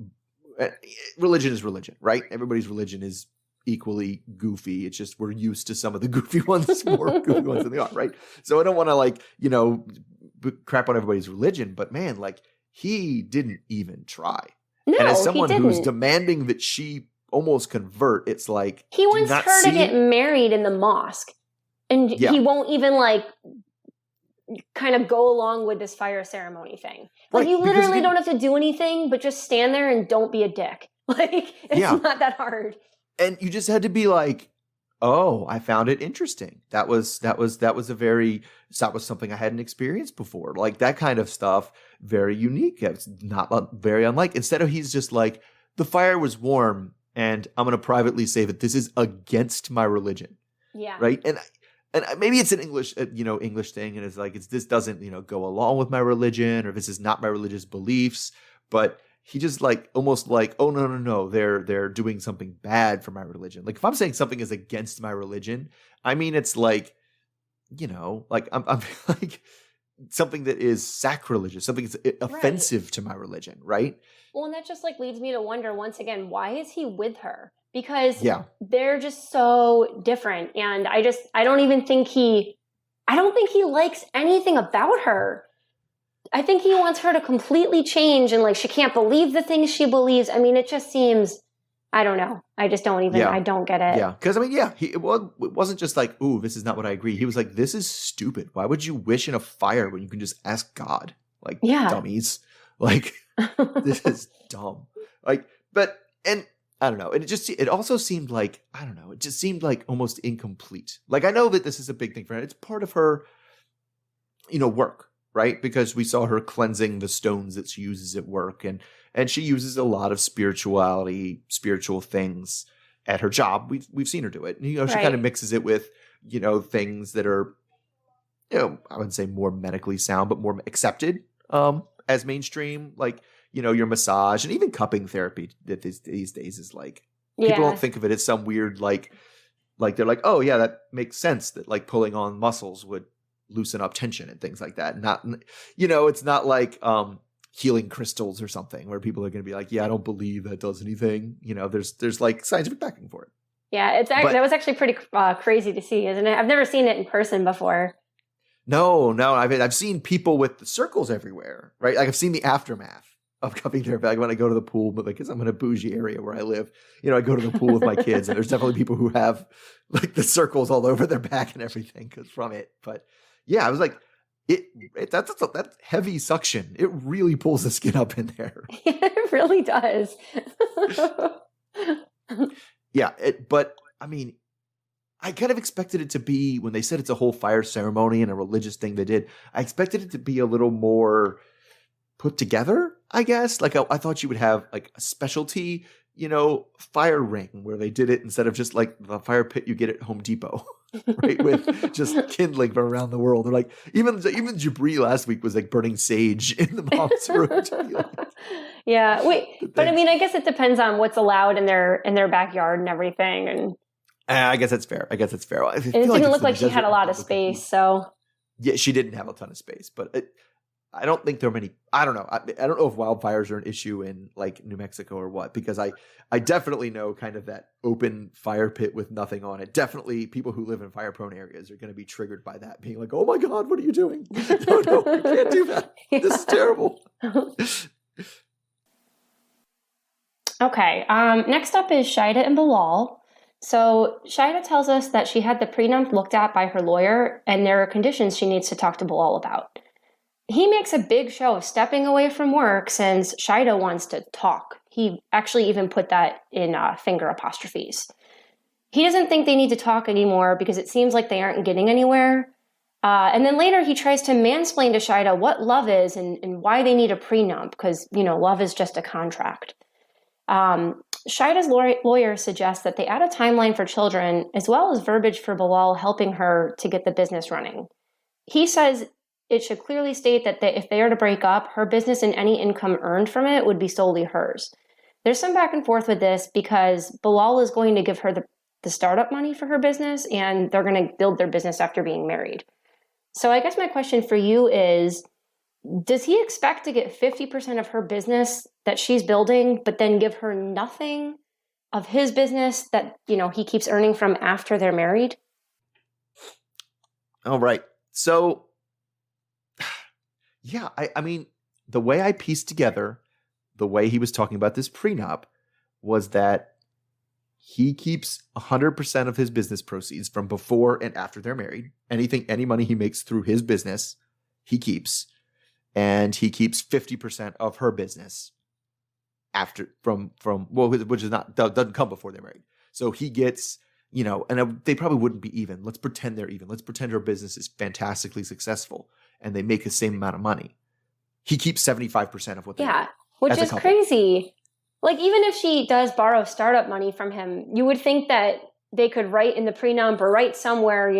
Religion is religion, right? Everybody's religion is equally goofy. It's just we're used to some of the goofy ones, more goofy ones than they are, right? So I don't want to crap on everybody's religion, but man, like he didn't even try. No, and as someone he didn't. who's demanding that she almost convert, it's like he wants her to get married in the mosque, and he won't even kind of go along with this fire ceremony thing. Like you literally don't have to do anything, but just stand there and don't be a dick. Like it's not that hard. And you just had to be like, oh, I found it interesting. That was something I hadn't experienced before. Like that kind of stuff, very unique. It's not very unlike. Instead of he's just like, the fire was warm, and I'm going to privately say that this is against my religion. Yeah. Right. And maybe it's an English thing, and it's like this doesn't go along with my religion, or this is not my religious beliefs. But he just almost like, oh no, they're doing something bad for my religion. Like if I'm saying something is against my religion, I mean it's like, like I'm like something that is sacrilegious, something that's offensive to my religion, right? Well, and that just leads me to wonder once again, why is he with her? Because they're just so different. And I don't think he likes anything about her. I think he wants her to completely change, and she can't believe the things she believes. I mean, it just seems, I don't know. I just don't even, I don't get it. Yeah. Because I mean, it wasn't just like, ooh, this is not what I agree. He was like, this is stupid. Why would you wish in a fire when you can just ask God? Like, dummies. Like, this is dumb. And I don't know. And it also seemed like, I don't know, it just seemed like almost incomplete. Like, I know that this is a big thing for her. It's part of her, work, right? Because we saw her cleansing the stones that she uses at work. And she uses a lot of spiritual things at her job. We've seen her do it. And, she kind of mixes it with, things that are, I wouldn't say more medically sound, but more accepted as mainstream, like, your massage and even cupping therapy that these days is like, people don't think of it as some weird, like they're like, oh yeah, that makes sense that pulling on muscles would loosen up tension and things like that. Not, it's not like healing crystals or something where people are going to be like, yeah, I don't believe that does anything. There's scientific backing for it. Yeah, that was actually pretty crazy to see, isn't it? I've never seen it in person before. No, I've seen people with the circles everywhere, right? Like I've seen the aftermath of cupping therapy. Like when I go to the pool, but because I'm in a bougie area where I live, I go to the pool with my kids, and there's definitely people who have the circles all over their back and everything from it. But yeah, I was like, that's heavy suction. It really pulls the skin up in there. It really does. Yeah, but I mean, I kind of expected it to be, when they said it's a whole fire ceremony and a religious thing they did, I expected it to be a little more put together, I guess. Like I thought you would have a specialty, fire ring where they did it instead of just the fire pit you get at Home Depot, right? With just kindling from around the world. They're like, even Jibri last week was burning sage in the mom's room. To be yeah, wait, but I mean, I guess it depends on what's allowed in their backyard and everything. And I guess that's fair. Well, it didn't look like she had a lot of space, so. Yeah, she didn't have a ton of space, but I don't think there are many. I don't know. I don't know if wildfires are an issue in New Mexico or what, because I definitely know kind of that open fire pit with nothing on it. Definitely people who live in fire prone areas are going to be triggered by that, being like, oh my God, what are you doing? No, you can't do that. Yeah. This is terrible. Okay. Next up is Shaeeda and Bilal. So Shaeeda tells us that she had the prenup looked at by her lawyer, and there are conditions she needs to talk to Bilal about. He makes a big show of stepping away from work since Shaeeda wants to talk. he actually even put that in finger apostrophes. He doesn't think they need to talk anymore because it seems like they aren't getting anywhere. And then later he tries to mansplain to Shaeeda what love is and why they need a prenup because, love is just a contract. Shaeeda's lawyer suggests that they add a timeline for children as well as verbiage for Bilal helping her to get the business running. He says it should clearly state that if they are to break up, her business and any income earned from it would be solely hers. There's some back and forth with this because Bilal is going to give her the startup money for her business and they're going to build their business after being married. So I guess my question for you is, does he expect to get 50% of her business that she's building, but then give her nothing of his business that, he keeps earning from after they're married? All right. So, yeah, I mean, the way I pieced together the way he was talking about this prenup was that he keeps 100% of his business proceeds from before and after they're married. Any money he makes through his business, he keeps. And he keeps 50% of her business after which is doesn't come before they're married. So he gets, and they probably wouldn't be even. Let's pretend they're even. Let's pretend her business is fantastically successful and they make the same amount of money. He keeps 75% of what they make. Which is crazy. Like, even if she does borrow startup money from him, you would think that they could write in the prenup or write somewhere,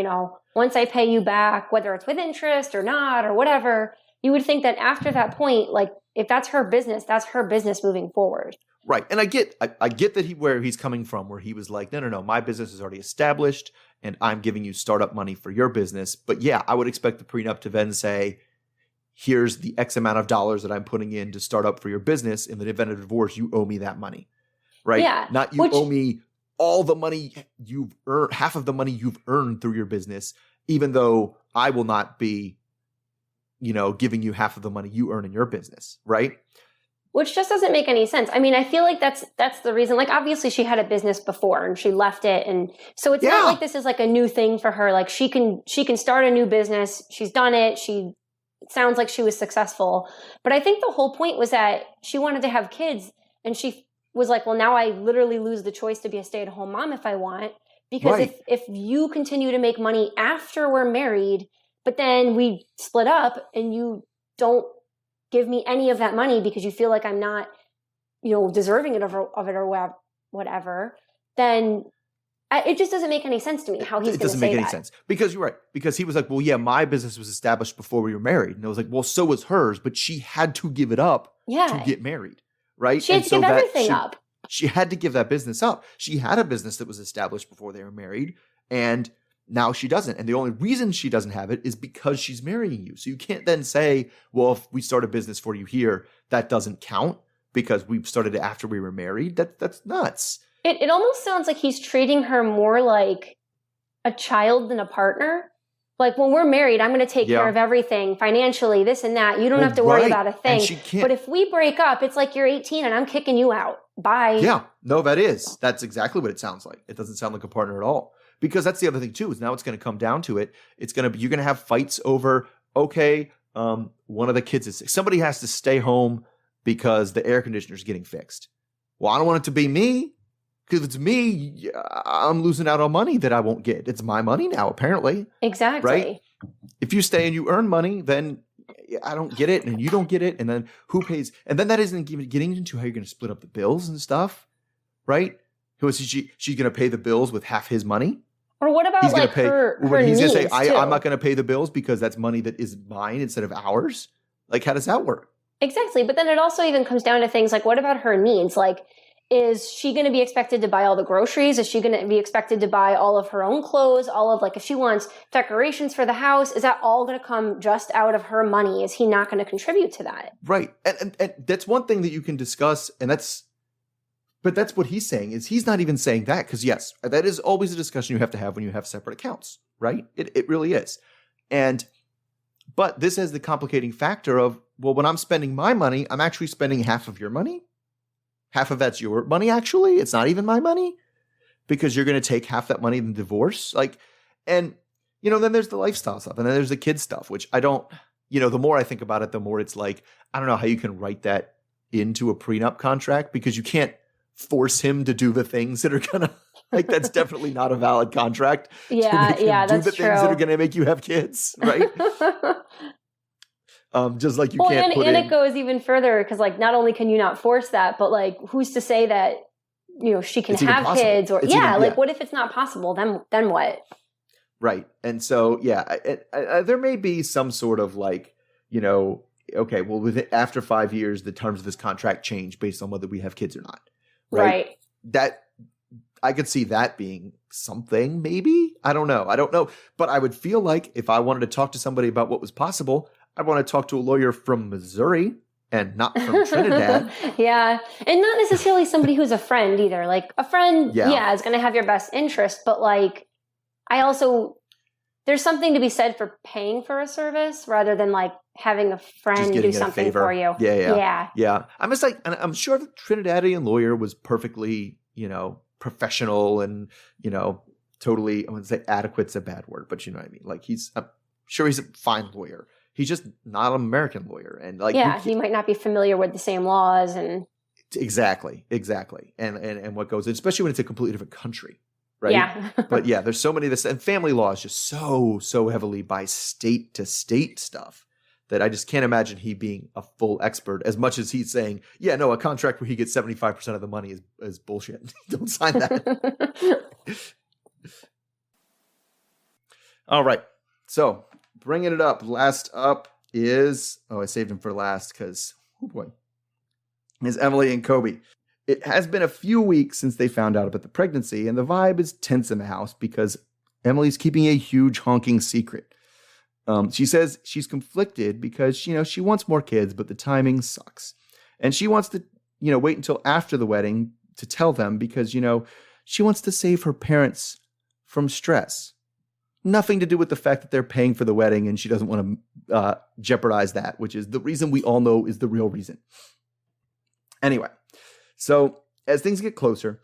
once I pay you back, whether it's with interest or not or whatever, you would think that after that point, like, if that's her business moving forward. Right. And I get that where he's coming from, where he was like, no, my business is already established and I'm giving you startup money for your business. But yeah, I would expect the prenup to then say, here's the X amount of dollars that I'm putting in to start up for your business. In the event of divorce, you owe me that money. Right? Yeah. Not you owe me all the money you've earned, half of the money you've earned through your business, even though I will not be, giving you half of the money you earn in your business. Right? Which just doesn't make any sense. I mean, I feel like that's the reason. Like, obviously she had a business before and she left it. And so it's not like this is like a new thing for her. Like, she can start a new business. She's done it. It sounds like she was successful. But I think the whole point was that she wanted to have kids. And she was like, well, now I literally lose the choice to be a stay-at-home mom if I want. Because if you continue to make money after we're married, but then we split up and you don't give me any of that money because you feel like I'm not, deserving of it or whatever, then it just doesn't make any sense to me how he's going to say that. It doesn't make any sense. Because you're right. Because he was like, well, yeah, my business was established before we were married. And I was like, well, so was hers, but she had to give it up to get married, right? She had to give everything up. She had to give that business up. She had a business that was established before they were married, and now she doesn't. And the only reason she doesn't have it is because she's marrying you. So you can't then say, well, if we start a business for you here, that doesn't count because we started it after we were married. That's nuts. It almost sounds like he's treating her more like a child than a partner. Like, when we're married, I'm going to take care of everything financially, this and that. You don't have to worry about a thing. But if we break up, it's like you're 18 and I'm kicking you out. Bye. Yeah. No, that's exactly what it sounds like. It doesn't sound like a partner at all. Because that's the other thing too, is now it's going to come down to it. You're going to have fights over, one of the kids is sick. Somebody has to stay home because the air conditioner is getting fixed. Well, I don't want it to be me. Because if it's me, I'm losing out on money that I won't get. It's my money now, apparently. Exactly. Right? If you stay and you earn money, then I don't get it and you don't get it. And then who pays? And then that isn't getting into how you're going to split up the bills and stuff. Right? She's going to pay the bills with half his money? Or what about her he's needs, going to say, too? I'm not going to pay the bills because that's money that is mine instead of ours? Like, how does that work? Exactly. But then it also even comes down to things like, what about her needs? Like, is she going to be expected to buy all the groceries? Is she going to be expected to buy all of her own clothes? If she wants decorations for the house, is that all going to come just out of her money? Is he not going to contribute to that? Right. And that's one thing that you can discuss. But that's what he's saying, is he's not even saying that. Because yes, that is always a discussion you have to have when you have separate accounts, right? It really is. But this has the complicating factor of, well, when I'm spending my money, I'm actually spending half of your money. Half of that's your money, actually. It's not even my money because you're going to take half that money in the divorce. Then there's the lifestyle stuff and then there's the kid stuff, which I don't, the more I think about it, the more it's like, I don't know how you can write that into a prenup contract because you can't force him to do the things that are gonna like that's definitely not a valid contract. Yeah, to make him do the that's things that are true. gonna make you have kids, right? Just like you Well, can't and it goes even further because like not only can you not force that, but like who's to say that she can It's even have possible. kids or It's even- like what if it's not possible? Then what? Right. And so, there may be some sort of like, okay, well, after 5 years, the terms of this contract change based on whether we have kids or not. Right. That I could see that being something, maybe. I don't know. But I would feel like if I wanted to talk to somebody about what was possible, I'd want to talk to a lawyer from Missouri and not from Trinidad. Yeah. And not necessarily somebody who's a friend either. Like a friend, is going to have your best interest. But like, there's something to be said for paying for a service rather than like having a friend do something for you. Yeah. I'm just like, and I'm sure the Trinidadian lawyer was perfectly, professional and, totally, I wouldn't say adequate's a bad word, but you know what I mean? Like I'm sure he's a fine lawyer. He's just not an American lawyer. And like, he might not be familiar with the same laws and. Exactly. And what goes in, especially when it's a completely different country. Right. Yeah. But yeah, there's so many of this, and family law is just so heavily by state to state stuff that I just can't imagine he being a full expert as much as he's saying, a contract where he gets 75% of the money is bullshit. Don't sign that. All right. So bringing it up. Last up is, I saved him for last because, is Emily and Kobe. It has been a few weeks since they found out about the pregnancy, and the vibe is tense in the house because Emily's keeping a huge honking secret. She says she's conflicted because, she wants more kids, but the timing sucks. And she wants to, wait until after the wedding to tell them because, she wants to save her parents from stress. Nothing to do with the fact that they're paying for the wedding and she doesn't want to jeopardize that, which is the reason we all know is the real reason. Anyway. So as things get closer,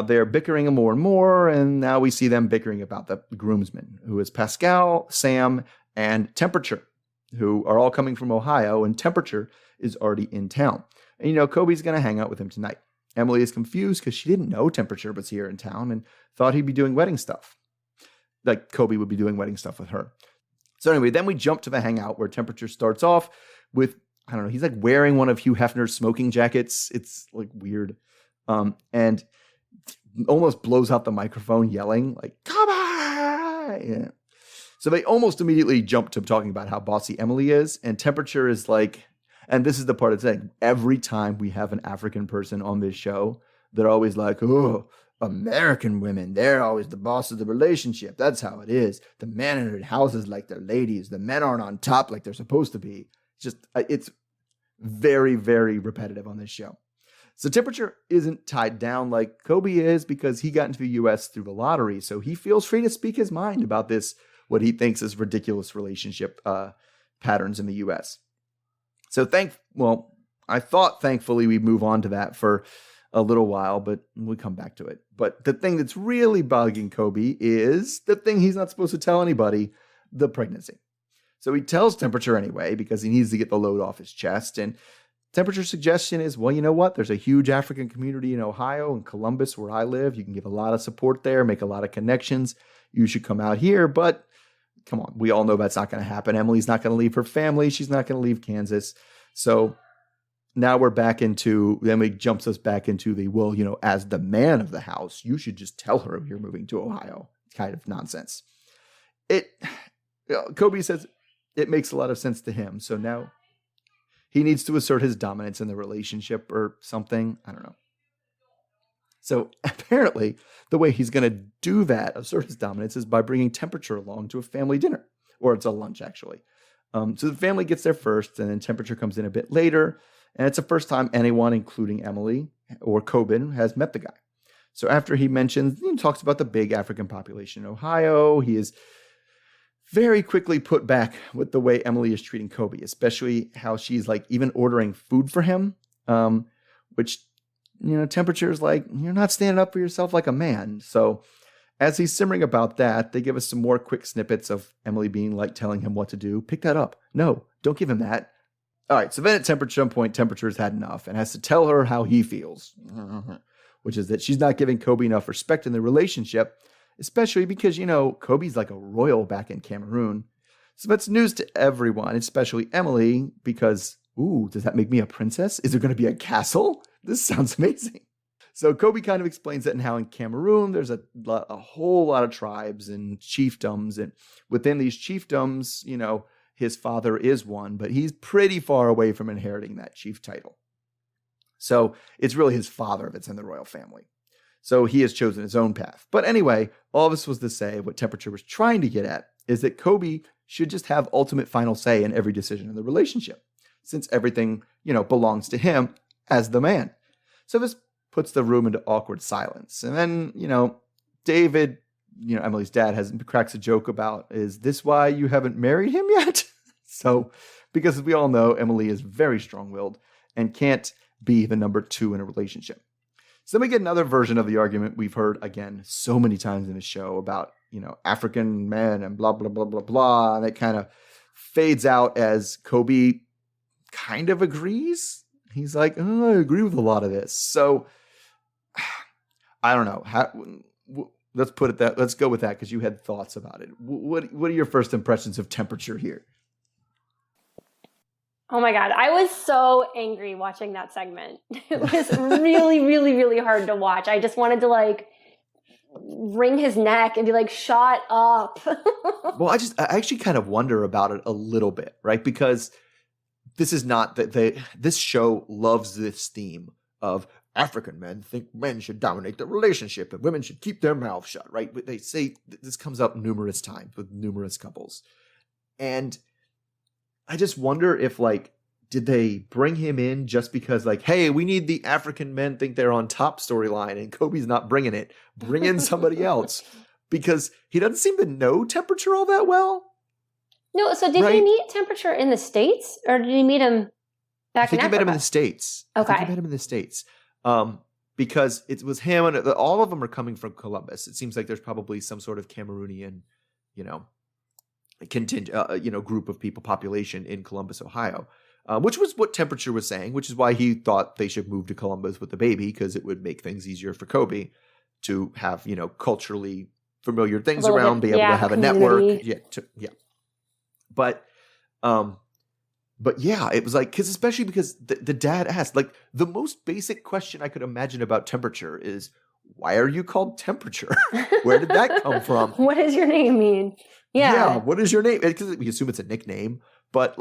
they're bickering more and more, and now we see them bickering about the groomsmen, who is Pascal, Sam, and Temperature, who are all coming from Ohio, and Temperature is already in town. And Kobe's going to hang out with him tonight. Emily is confused because she didn't know Temperature was here in town and thought he'd be doing wedding stuff. Like Kobe would be doing wedding stuff with her. So anyway, then we jump to the hangout where Temperature starts off with, I don't know, he's like wearing one of Hugh Hefner's smoking jackets. It's like weird. And almost blows out the microphone yelling like, come on! Yeah. So they almost immediately jump to talking about how bossy Emily is. And Temperature is like, and this is the part of saying, every time we have an African person on this show, they're always like, oh, American women, they're always the boss of the relationship. That's how it is. The men in their houses like they're ladies. The men aren't on top like they're supposed to be. It's very, very repetitive on this show. So Temperature isn't tied down like Kobe is because he got into the U.S. through the lottery. So he feels free to speak his mind about this, what he thinks is ridiculous relationship patterns in the U.S. So I thought thankfully we'd move on to that for a little while, but we'll come back to it. But the thing that's really bugging Kobe is the thing he's not supposed to tell anybody, the pregnancy. So he tells Temperature anyway because he needs to get the load off his chest. And Temperature's suggestion is, well, you know what? There's a huge African community in Ohio and Columbus where I live. You can give a lot of support there, make a lot of connections. You should come out here. But come on, we all know that's not going to happen. Emily's not going to leave her family. She's not going to leave Kansas. So now Emily jumps us back into the, as the man of the house, you should just tell her you're moving to Ohio kind of nonsense. Kobe says, it makes a lot of sense to him. So now he needs to assert his dominance in the relationship or something. I don't know. So apparently the way he's going to do that, assert his dominance, is by bringing Temperature along to a family dinner, or it's a lunch actually. So the family gets there first and then Temperature comes in a bit later. And it's the first time anyone, including Emily or Coben, has met the guy. So after he talks about the big African population in Ohio, he is very quickly put back with the way Emily is treating Kobe, especially how she's like even ordering food for him, which, Temperature is like, you're not standing up for yourself like a man. So as he's simmering about that, they give us some more quick snippets of Emily being like telling him what to do. Pick that up. No, don't give him that. All right, so then at some point, Temperature's had enough and has to tell her how he feels, which is that she's not giving Kobe enough respect in the relationship, especially because, Kobe's like a royal back in Cameroon. So that's news to everyone, especially Emily, because, does that make me a princess? Is there going to be a castle? This sounds amazing. So Kobe kind of explains that and how in Cameroon, there's a whole lot of tribes and chiefdoms. And within these chiefdoms, his father is one, but he's pretty far away from inheriting that chief title. So it's really his father that's in the royal family. So he has chosen his own path. But anyway, all this was to say what Temperature was trying to get at is that Kobe should just have ultimate final say in every decision in the relationship, since everything, belongs to him as the man. So this puts the room into awkward silence. And then, David, Emily's dad cracks a joke about, is this why you haven't married him yet? So, because we all know Emily is very strong-willed and can't be the number 2 in a relationship. So then we get another version of the argument we've heard, again, so many times in the show about, African men and blah, blah, blah, blah, blah. And it kind of fades out as Kobe kind of agrees. He's like, I agree with a lot of this. So, I don't know. Let's put it that. Let's go with that because you had thoughts about it. What are your first impressions of Temperature here? Oh my God. I was so angry watching that segment. It was really, really, really hard to watch. I just wanted to wring his neck and be like, shut up. Well, I actually kind of wonder about it a little bit, right? Because this is not that this show loves this theme of African men think men should dominate the relationship and women should keep their mouths shut, right? But they say this comes up numerous times with numerous couples. And I just wonder if did they bring him in just because hey, we need the African men think they're on top storyline and Kobe's not bringing it. Bring in somebody else because he doesn't seem to know Temperature all that well. No, so did he meet Temperature in the States or did he meet him back in Africa? I think he met him in the States. Okay. I think he met him in the States. Because it was him and all of them are coming from Columbus. It seems like there's probably some sort of Cameroonian, contingent, group of people, population in Columbus, Ohio, which was what Temperature was saying, which is why he thought they should move to Columbus with the baby because it would make things easier for Kobe to have, culturally familiar things around, be able to have community. A network. But yeah, it was especially because the dad asked, the most basic question I could imagine about Temperature is, why are you called Temperature? Where did that come from? What does your name mean? Yeah, what is your name? Because we assume it's a nickname, but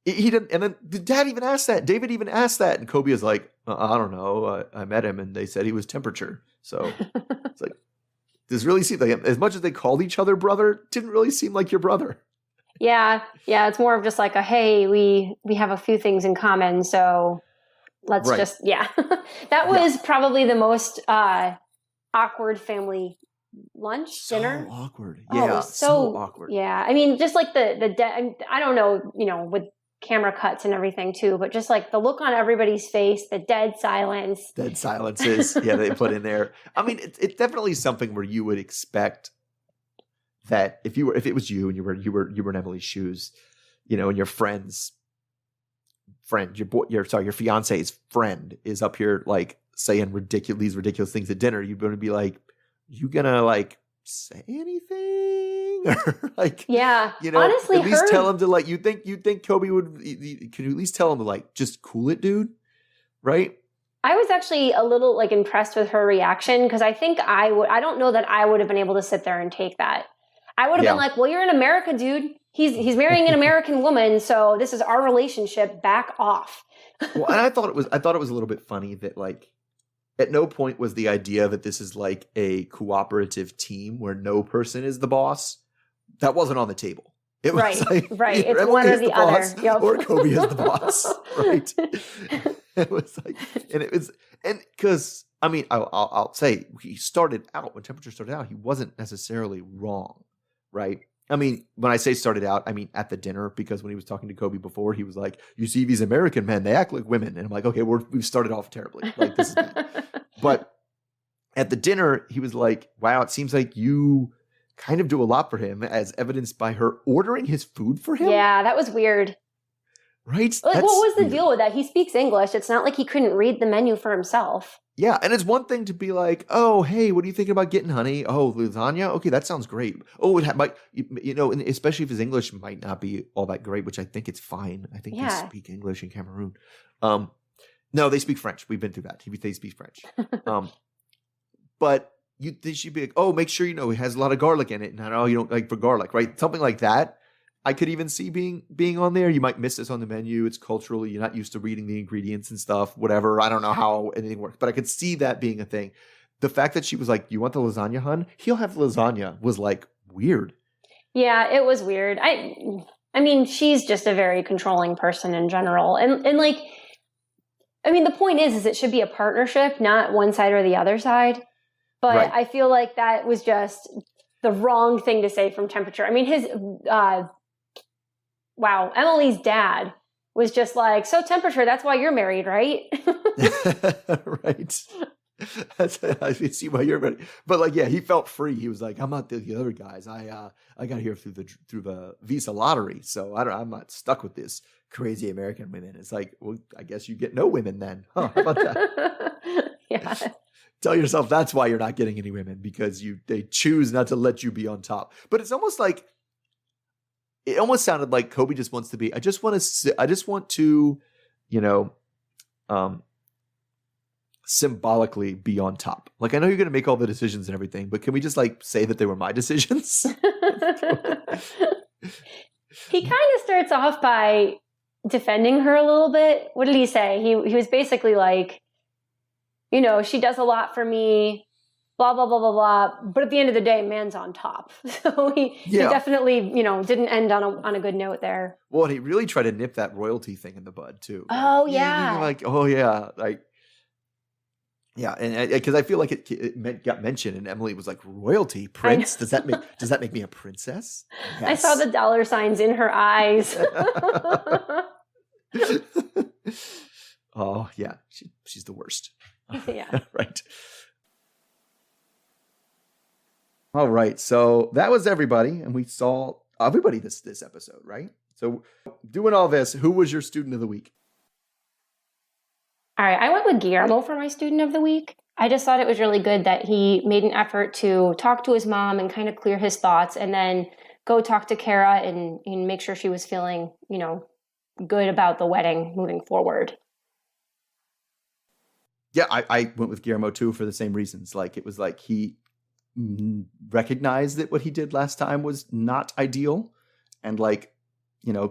he didn't. And then the dad even asked that. David even asked that, and Kobe is like, I don't know. I met him, and they said he was Temperature. So it's this really seemed like, as much as they called each other brother, it didn't really seem like your brother. Yeah. It's more of just hey, we have a few things in common, so let's just, That was probably the most awkward family dinner. So awkward. Yeah, so awkward. Yeah, I mean, just I don't know, with camera cuts and everything too, but just the look on everybody's face, the dead silence. Dead silences, they put in there. I mean, it's definitely something where you would expect that if it was you and you were in Emily's shoes, and your friend's friend, your fiance's friend is up here saying these ridiculous things at dinner, you're going to be like, you gonna say anything or honestly, at least tell him to you think Kobe would, can you at least tell him to just cool it, dude, right? I was actually a little impressed with her reaction because I think I don't know that I would have been able to sit there and take that. I would have been well, you're in America, dude. He's marrying an American woman, so this is our relationship. Back off. Well, and I thought it was a little bit funny that at no point was the idea that this is a cooperative team where no person is the boss. That wasn't on the table. It was right. It's one or the other. Yep. Or Kobe is the boss. Right. It was because I mean, I'll say when Temperature started out, he wasn't necessarily wrong. Right. I mean, when I say started out, I mean at the dinner, because when he was talking to Kobe before, he was like, you see these American men, they act like women. And I'm like, okay, we've started off terribly. This is bad. But at the dinner, he was like, wow, it seems like you kind of do a lot for him, as evidenced by her ordering his food for him. Yeah, that was weird. Right? Like, what That's was the weird. deal with that? He speaks English. It's not like he couldn't read the menu for himself. Yeah, and it's one thing to be like, oh, hey, what are you thinking about getting, honey? Oh, lasagna? Okay, that sounds great. Oh, might, and especially if his English might not be all that great, which I think it's fine. I think they Yeah. speak English in Cameroon. No, they speak French. We've been through that. They speak French. But they should be like, oh, make sure it has a lot of garlic in it. And I know you don't like for garlic, right? Something like that. I could even see being on there. You might miss this on the menu. It's culturally, you're not used to reading the ingredients and stuff, whatever. I don't know how anything works, but I could see that being a thing. The fact that she was like, you want the lasagna, hun? He'll have lasagna was like weird. Yeah, it was weird. I mean, she's just a very controlling person in general. And like, I mean, the point is it should be a partnership, not one side or the other side. But Right. I feel like that was just the wrong thing to say from Temperature. I mean, Emily's dad was just like, so Temperature, that's why you're married, right? Right. I see why you're ready. But like, yeah, he felt free. He was like, I'm not the other guys. I got here through the visa lottery. So I'm not stuck with this crazy American women. It's like, well, I guess you get no women then. Huh, how about that? Yeah. Tell yourself that's why you're not getting any women, because they choose not to let you be on top. But it's almost like, it almost sounded like Kobe just wants to be, I just want to, symbolically be on top. Like, I know you're going to make all the decisions and everything, but can we just like say that they were my decisions? He kind of starts off by defending her a little bit. What did he say? He was basically like, she does a lot for me, blah, blah, blah, blah, blah. But at the end of the day, man's on top. So he definitely, didn't end on a good note there. Well, and he really tried to nip that royalty thing in the bud too. Oh, yeah. Like, oh yeah. Like, yeah. And because I feel like it got mentioned and Emily was like, royalty, prince? Does that make me a princess? Yes. I saw the dollar signs in her eyes. Oh yeah. She's the worst. Yeah. Right. All right. So that was everybody. And we saw everybody this episode, right? So doing all this, who was your student of the week? All right. I went with Guillermo for my student of the week. I just thought it was really good that he made an effort to talk to his mom and kind of clear his thoughts and then go talk to Cara and make sure she was feeling, good about the wedding moving forward. Yeah, I went with Guillermo too for the same reasons. Like, it was like he recognized that what he did last time was not ideal and like,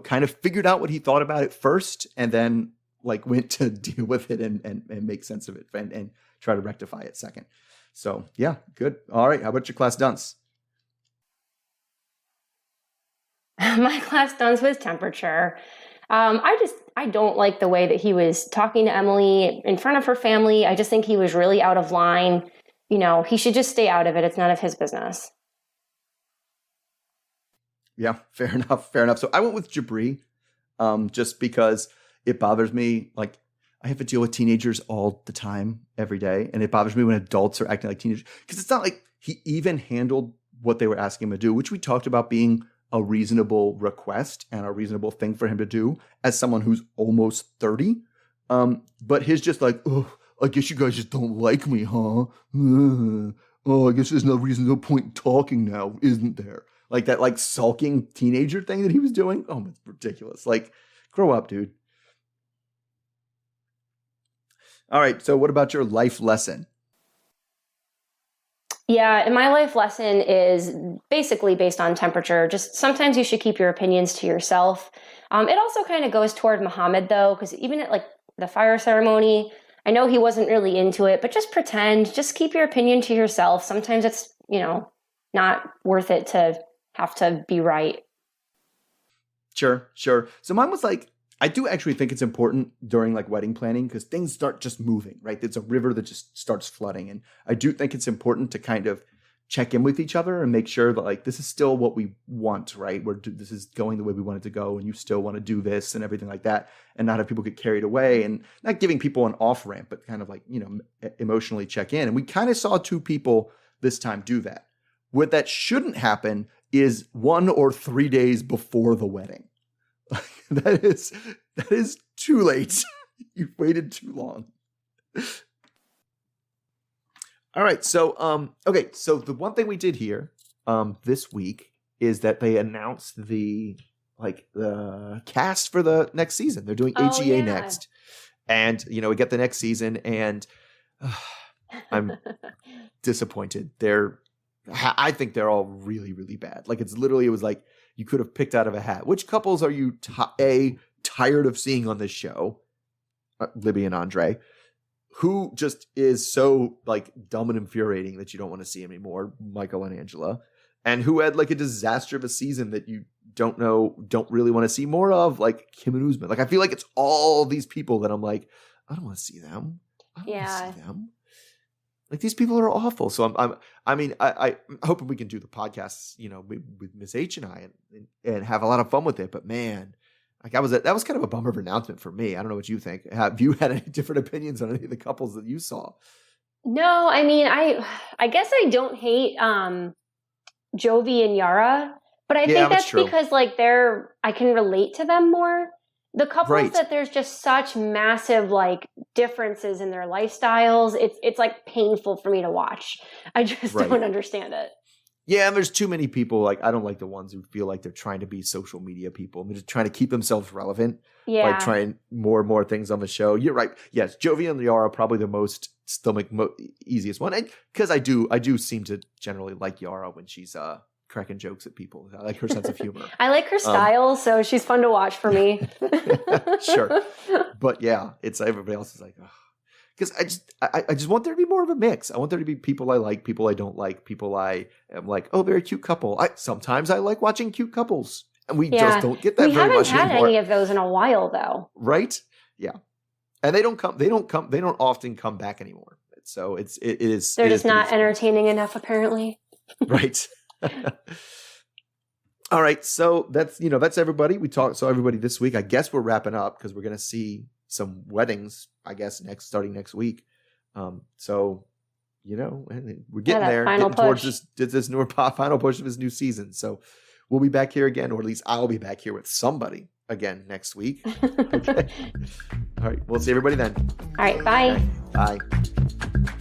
kind of figured out what he thought about it first and then like went to deal with it and make sense of it and try to rectify it second. So yeah, good. All right. How about your class dunce? My class dunce was Temperature. I don't like the way that he was talking to Emily in front of her family. I just think he was really out of line. He should just stay out of it. It's none of his business. Yeah, fair enough. So I went with Jibri, just because it bothers me. Like, I have to deal with teenagers all the time, every day. And it bothers me when adults are acting like teenagers. Because it's not like he even handled what they were asking him to do, which we talked about being a reasonable request and a reasonable thing for him to do as someone who's almost 30. But his just like, oh, I guess you guys just don't like me, huh? Oh, I guess there's no point in talking now, isn't there? Like that, like sulking teenager thing that he was doing. Oh, it's ridiculous. Like, grow up, dude. All right. So what about your life lesson? Yeah, and my life lesson is basically based on Temperature. Just sometimes you should keep your opinions to yourself. It also kind of goes toward Mohammed, though, because even at like the fire ceremony, I know he wasn't really into it, but just pretend, just keep your opinion to yourself. Sometimes it's, not worth it to have to be right. Sure. So mine was like, I do actually think it's important during like wedding planning because things start just moving, right? It's a river that just starts flooding. And I do think it's important to kind of check in with each other and make sure that like this is still what we want, right? This is going the way we want it to go and you still want to do this and everything like that and not have people get carried away and not giving people an off ramp, but kind of like, emotionally check in. And we kind of saw two people this time do that. What that shouldn't happen is 1 or 3 days before the wedding. That is That is too late. You've waited too long. All right. So, okay. So the one thing we did here, this week is that they announced the cast for the next season. They're doing HEA next. And, we get the next season and I'm disappointed. I think they're all really, really bad. Like it was like you could have picked out of a hat. Which couples are you tired of seeing on this show? Libby and Andre, who just is so like dumb and infuriating that you don't want to see him anymore. Michael and Angela, and who had like a disaster of a season that you don't really want to see more of, like Kim and Usman. Like I feel like it's all these people that I'm like, I don't want to see them. I don't want to see them. Like these people are awful. So I'm hoping we can do the podcasts, with Miss H and I and have a lot of fun with it. But man, like that was kind of a bummer of announcement for me. I don't know what you think. Have you had any different opinions on any of the couples that you saw? No, I mean, I guess I don't hate Jovi and Yara, but I think that's because like I can relate to them more. The couples that there's just such massive like differences in their lifestyles, it's like painful for me to watch. I just don't understand it. Yeah, and there's too many people. Like I don't like the ones who feel like they're trying to be social media people. They're just trying to keep themselves relevant by trying more and more things on the show. You're right. Yes, Jovi and Yara are probably the most easiest one, and because I do seem to generally like Yara when she's cracking jokes at people. I like her sense of humor. I like her style, so she's fun to watch for me. Sure, but yeah, it's everybody else is like, because I just want there to be more of a mix. I want there to be people I like, people I don't like, people I am like, oh, they're a cute couple. Sometimes I like watching cute couples, and we just don't get that very much anymore. We haven't had any of those in a while, though. Right? Yeah, and they don't often come back anymore. So it is. They're just not entertaining enough, apparently. Right. All right, so that's everybody. So everybody this week. I guess we're wrapping up because we're gonna see some weddings. I guess starting next week. So we're getting there, getting towards this new final push of this new season. So we'll be back here again, or at least I'll be back here with somebody again next week. Okay. All right, we'll see everybody then. All right, bye. Okay. Bye.